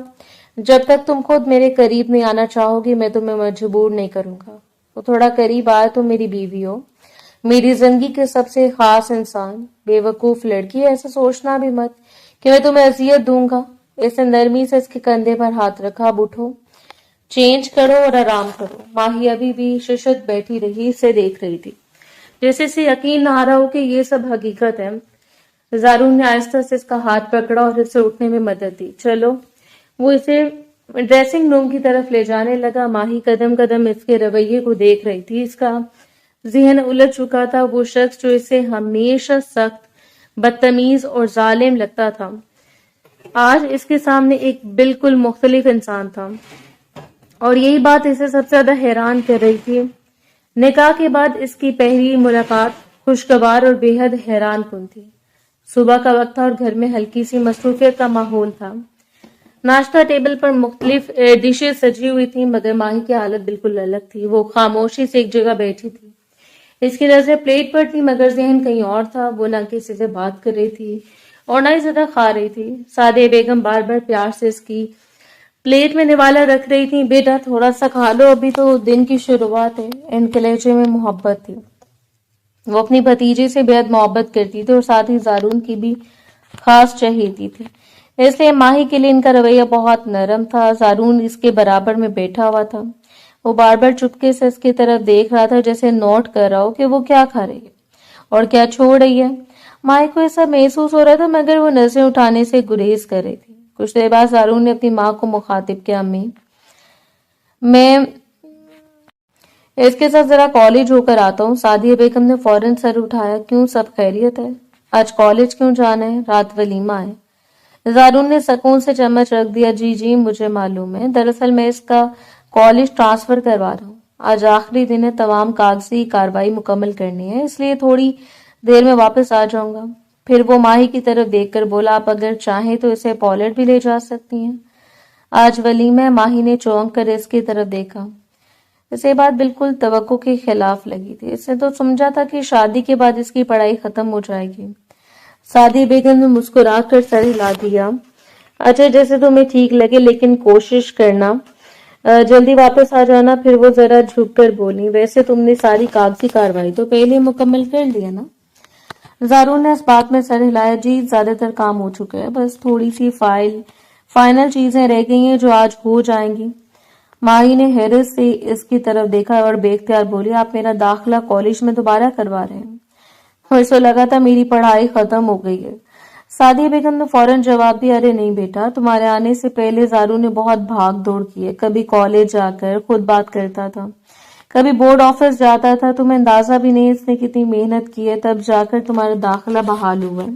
जब तक तुम खुद मेरे करीब नहीं आना चाहोगी, मैं तुम्हें मजबूर नहीं करूंगा। तो थोड़ा करीब आए तो मेरी बीवी हो, मेरी जिंदगी के सबसे खास इंसान। बेवकूफ लड़की, ऐसा सोचना भी मत कि मैं तुम्हें अजियत दूंगा। इसने नरमी से इसके कंधे पर हाथ रखा। अब उठो, चेंज करो और आराम करो। माही अभी भी शिशत बैठी रही, इसे देख रही थी, जैसे इसे यकीन ना आ रहा हो कि ये सब हकीकत है। ज़ारून ने आहिस्ता से इसका हाथ पकड़ा और इसे उठने में मदद दी। चलो। वो इसे ड्रेसिंग रूम की तरफ ले जाने लगा। माही कदम कदम इसके रवैये को देख रही थी। इसका जहन उलझ चुका था। वो शख्स जो इसे हमेशा सख्त, बदतमीज और जालिम लगता था, आज इसके सामने एक बिल्कुल मुख्तलिफ इंसान था, और यही बात इसे सबसे ज्यादा हैरान कर रही थी। निकाह के बाद इसकी पहली मुलाकात खुशगवार और बेहद हैरान कुन थी। सुबह का वक्त था और घर में हल्की सी मसरूफियत का माहौल था। नाश्ता टेबल पर मुख्तलिफ डिशेस सजी हुई थी, मगर माही की हालत बिल्कुल अलग थी। वो खामोशी से एक जगह बैठी थी। इसकी नजर प्लेट पर थी, मगर जहन कहीं और था। वो ना किसी से बात कर रही थी और ना ही ज्यादा खा रही थी। सादे बेगम बार बार प्यार से इसकी प्लेट में निवाला रख रही थी। बेटा, थोड़ा सा खा लो, अभी तो दिन की शुरुआत है। इनके लहजे में मोहब्बत थी। वो अपनी भतीजे से बेहद मोहब्बत करती थी और साथ ही ज़ारून की भी खास चहेती थी, इसलिए माही के लिए इनका रवैया बहुत नरम था। ज़ारून इसके बराबर में बैठा हुआ था। वो बार बार चुपके से इसकी तरफ देख रहा था, जैसे नोट कर रहा हो कि वो क्या खा रही है और क्या छोड़ रही है। माही को ऐसा महसूस हो रहा था, मगर वो नजरें उठाने से गुरेज कर रही थी। कुछ देर बाद ज़ारून ने अपनी माँ को मुखातिब किया, अम्मी, मैं इसके साथ जरा कॉलेज होकर आता हूँ। सादिया बेगम ने फौरन सर उठाया। क्यों, सब खैरियत है? आज कॉलेज क्यों जाना है? रात वलीमा है। ज़ारून ने सुकून से चम्मच रख दिया। जी जी, मुझे मालूम है। दरअसल मैं इसका कॉलेज ट्रांसफर करवा रहा हूँ। आज आखिरी दिन है, तमाम कागजी कार्रवाई मुकम्मल करनी है, इसलिए थोड़ी देर में वापस आ जाऊंगा। फिर वो माही की तरफ देखकर बोला, आप अगर चाहें तो इसे पॉलेट भी ले जा सकती हैं। आज वलीमा है। माही ने चौंक कर इसकी तरफ देखा। इसे बात बिल्कुल तवक्को के खिलाफ लगी थी। इसने तो समझा था कि शादी के बाद इसकी पढ़ाई खत्म हो जाएगी। सादी बेगम ने मुस्कुरा कर सर हिला दिया। अच्छा, जैसे तुम्हें ठीक लगे, लेकिन कोशिश करना जल्दी वापस आ जाना। फिर वो जरा झुक कर बोली, वैसे तुमने सारी कागजी कार्रवाई तो पहले मुकम्मल कर लिया ना? जारून ने इस बात में सर हिलाया, जी ज्यादातर काम हो चुका है, बस थोड़ी सी फाइनल चीजें रह गई हैं जो आज हो जाएंगी। माही ने हैरत से इसकी तरफ देखा और बेख्तियार बोली, आप मेरा दाखिला कॉलेज में दोबारा करवा रहे हैं? मुझे तो लगा था मेरी पढ़ाई खत्म हो गई है। सादिया बेगम ने फौरन जवाब दिया, अरे नहीं बेटा, तुम्हारे आने से पहले जारू ने बहुत भाग दौड़ की है। कभी कॉलेज जाकर खुद बात करता था, कभी बोर्ड ऑफिस जाता था। तुम्हें अंदाजा भी नहीं इसने कितनी मेहनत की है, तब जाकर तुम्हारा दाखिला बहाल हुआ है।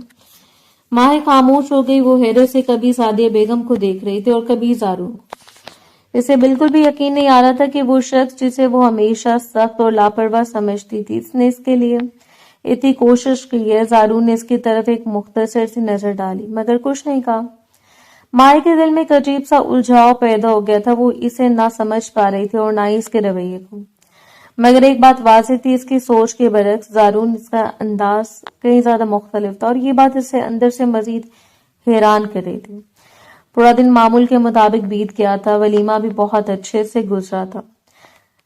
माही खामोश हो गई। वो हैरत से कभी सादिया बेगम को देख रही थी और कभी जारू को। इसे बिल्कुल भी यकीन नहीं आ रहा था कि वो शख्स जिसे वो हमेशा सख्त और लापरवाह समझती थी, इसने इसके लिए इतनी कोशिश की है। जारू ने इसकी तरफ एक मुख्तसर सी नजर डाली मगर कुछ नहीं कहा। माही के दिल में एक अजीब सा उलझाव पैदा हो गया था। वो इसे ना समझ पा रही थी और ना ही इसके रवैये को, मगर एक बात वाज़ेह थी, इसकी सोच के बरक्स जारून इसका अंदाज कहीं ज्यादा मुख्तलिफ था और ये बात इसे अंदर से मजीद हैरान कर रही थी। पूरा दिन मामूल के मुताबिक बीत गया था। वलीमा भी बहुत अच्छे से गुजरा था।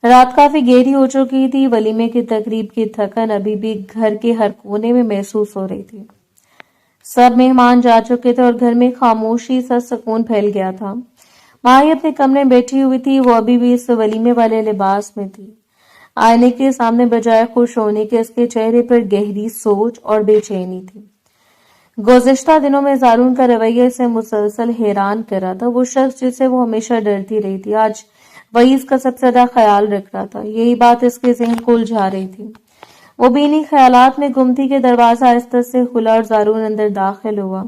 रात काफी गहरी हो चुकी थी। वलीमे की तकरीब की थकन अभी भी घर के हर कोने में महसूस हो रही थी। सब मेहमान जा चुके थे और घर में खामोशी सा सुकून फैल गया था। माही अपने कमरे में बैठी हुई थी। वो अभी भी इस वलीमे वाले लिबास में थी। आईने के सामने बजाय खुश होने के इसके चेहरे पर गहरी सोच और बेचैनी थी। गुज़िश्ता दिनों में जारून का रवैया इसे मुसलसल हैरान कर रहा था। वो शख्स जिससे वो हमेशा डरती रही थी, आज वही इसका सबसे ज्यादा ख्याल रख रहा था। यही बात इसके ज़हन को उलझा रही थी। वो भी इन्हीं ख्यालात में गुम थी कि दरवाजा आहिस्ता से खुला और जारून अंदर दाखिल हुआ।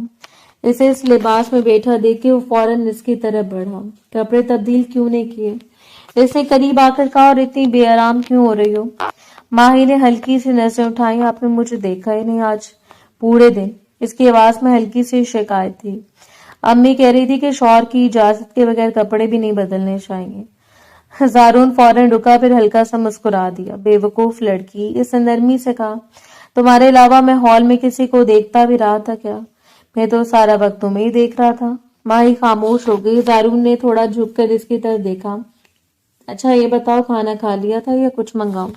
इसे इस लिबास में बैठा देख के वो फौरन इसकी तरफ बढ़ा। कपड़े तब्दील क्यों नहीं किए? इसने करीब आकर कहा, और इतनी बेआराम क्यों हो रही हो? माही ने हल्की सी नजरें उठाई, आपने मुझे देखा ही नहीं आज पूरे दिन। इसकी आवाज में हल्की सी शिकायत थी। अम्मी कह रही थी कि शौहर की इजाजत के बगैर कपड़े भी नहीं बदलने चाहिए। जारून फौरन रुका, फिर हल्का सा मुस्कुरा दिया। बेवकूफ लड़की, इसने नरमी से कहा, तुम्हारे अलावा मैं हॉल में किसी को देखता भी रहा था क्या? मैं तो सारा वक्त तुम्हें ही देख रहा था। माही खामोश हो गई। जारून ने थोड़ा झुककर इसकी तरफ देखा। अच्छा ये बताओ, खाना खा लिया था या कुछ मंगाऊं?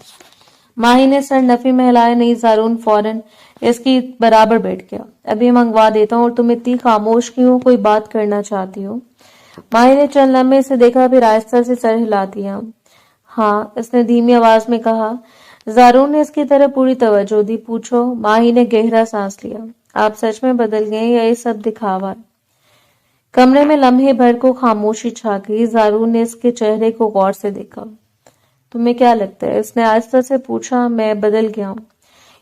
माही ने सर नफी में हिलाया। नहीं। जारून फौरन इसकी बराबर बैठ गया। अभी मंगवा देता हूँ। और तुम इतनी खामोश क्यों? कोई बात करना चाहती हो? माही ने चंद लम्हे से देखा, फिर आहिस्ता से सर हिला दिया। हाँ, इसने धीमी आवाज में कहा। जारून ने इसकी तरफ पूरी तवज्जो दी। पूछो। माही ने गहरा सांस लिया। आप सच में बदल गए या ये सब दिखावा है? कमरे में लम्हे भर को खामोशी छा गई। जारून ने इसके चेहरे को गौर से देखा। तुम्हें क्या लगता है? इसने आहिस्ता से पूछा। मैं बदल गया हूँ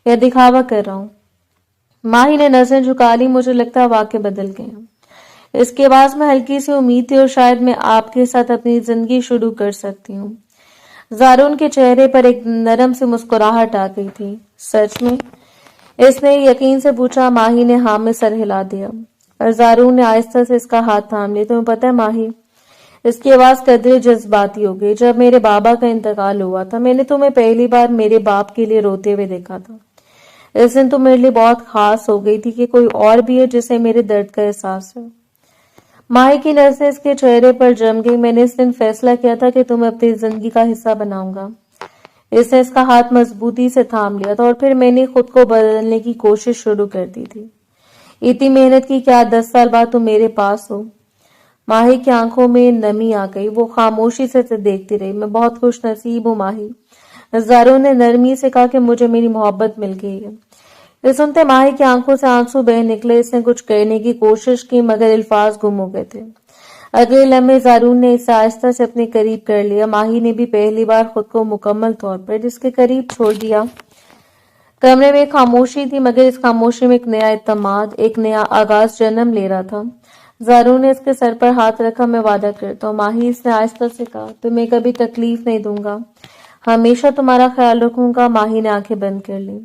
या दिखावा कर रहा हूँ? माही ने नजरें झुका ली। मुझे लगता है वाकई बदल गए हैं। इसके आवाज में हल्की सी उम्मीद थी, और शायद मैं आपके साथ अपनी जिंदगी शुरू कर सकती हूँ। जारून के चेहरे पर एक नरम सी मुस्कुराहट आ गई थी। सच में? इसने यकीन से पूछा। माही ने हाँ में सर हिला दिया और जारून ने आहिस्ता से इसका हाथ थाम लिया। तुम्हें पता है माही, इसकी आवाज कदरे जज्बाती हो गई, जब मेरे बाबा का इंतकाल हुआ था, मैंने तुम्हें पहली बार मेरे बाप के लिए रोते हुए देखा था। इस दिन तो मेरे लिए बहुत खास हो गई थी कि कोई और भी है जिसे मेरे दर्द का एहसास है। माही की नजरें इसके चेहरे पर जम गई। मैंने इस दिन फैसला किया था कि तुम्हें अपनी जिंदगी का हिस्सा बनाऊंगा। इसने इसका हाथ मजबूती से थाम लिया था और फिर मैंने खुद को बदलने की कोशिश शुरू कर दी थी। इतनी मेहनत की क्या 10 साल बाद तुम मेरे पास हो? माही की आंखों में नमी आ गई। वो खामोशी से देखती रही। मैं बहुत खुश नसीब हूँ माही, जारून ने नरमी से कहा कि मुझे मेरी मोहब्बत मिल गई है। ये सुनते माही की आंखों से आंसू बह निकले। इसने कुछ कहने की कोशिश की मगर अल्फाज गुम हो गए थे। अगले लम्हे जारून ने इसे आहिस्ता से अपने करीब कर लिया। माही ने भी पहली बार खुद को मुकम्मल तौर पर जिसके करीब छोड़ दिया। कमरे में खामोशी थी मगर इस खामोशी में एक नया इत्मीनान, एक नया आगाज जन्म ले रहा था। जारून ने इसके सर पर हाथ रखा। मैं वादा करता हूँ माही, इसने आहिस्ता से कहा, तुम्हें कभी तकलीफ नहीं दूंगा, हमेशा तुम्हारा ख्याल रखूंगा। माही ने आंखें बंद कर ली।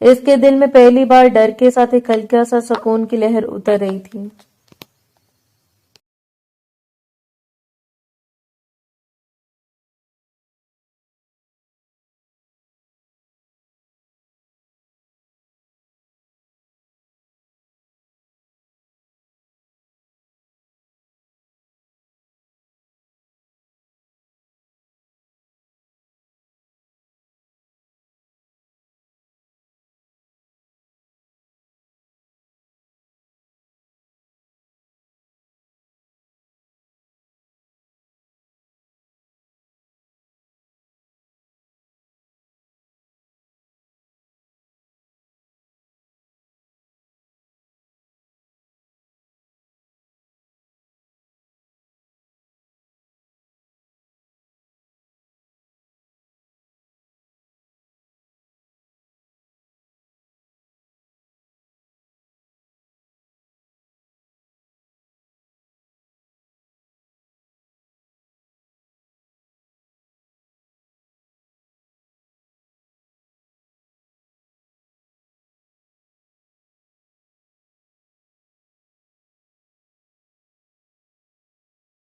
इसके दिल में पहली बार डर के साथ एक हल्का सा सुकून की लहर उतर रही थी।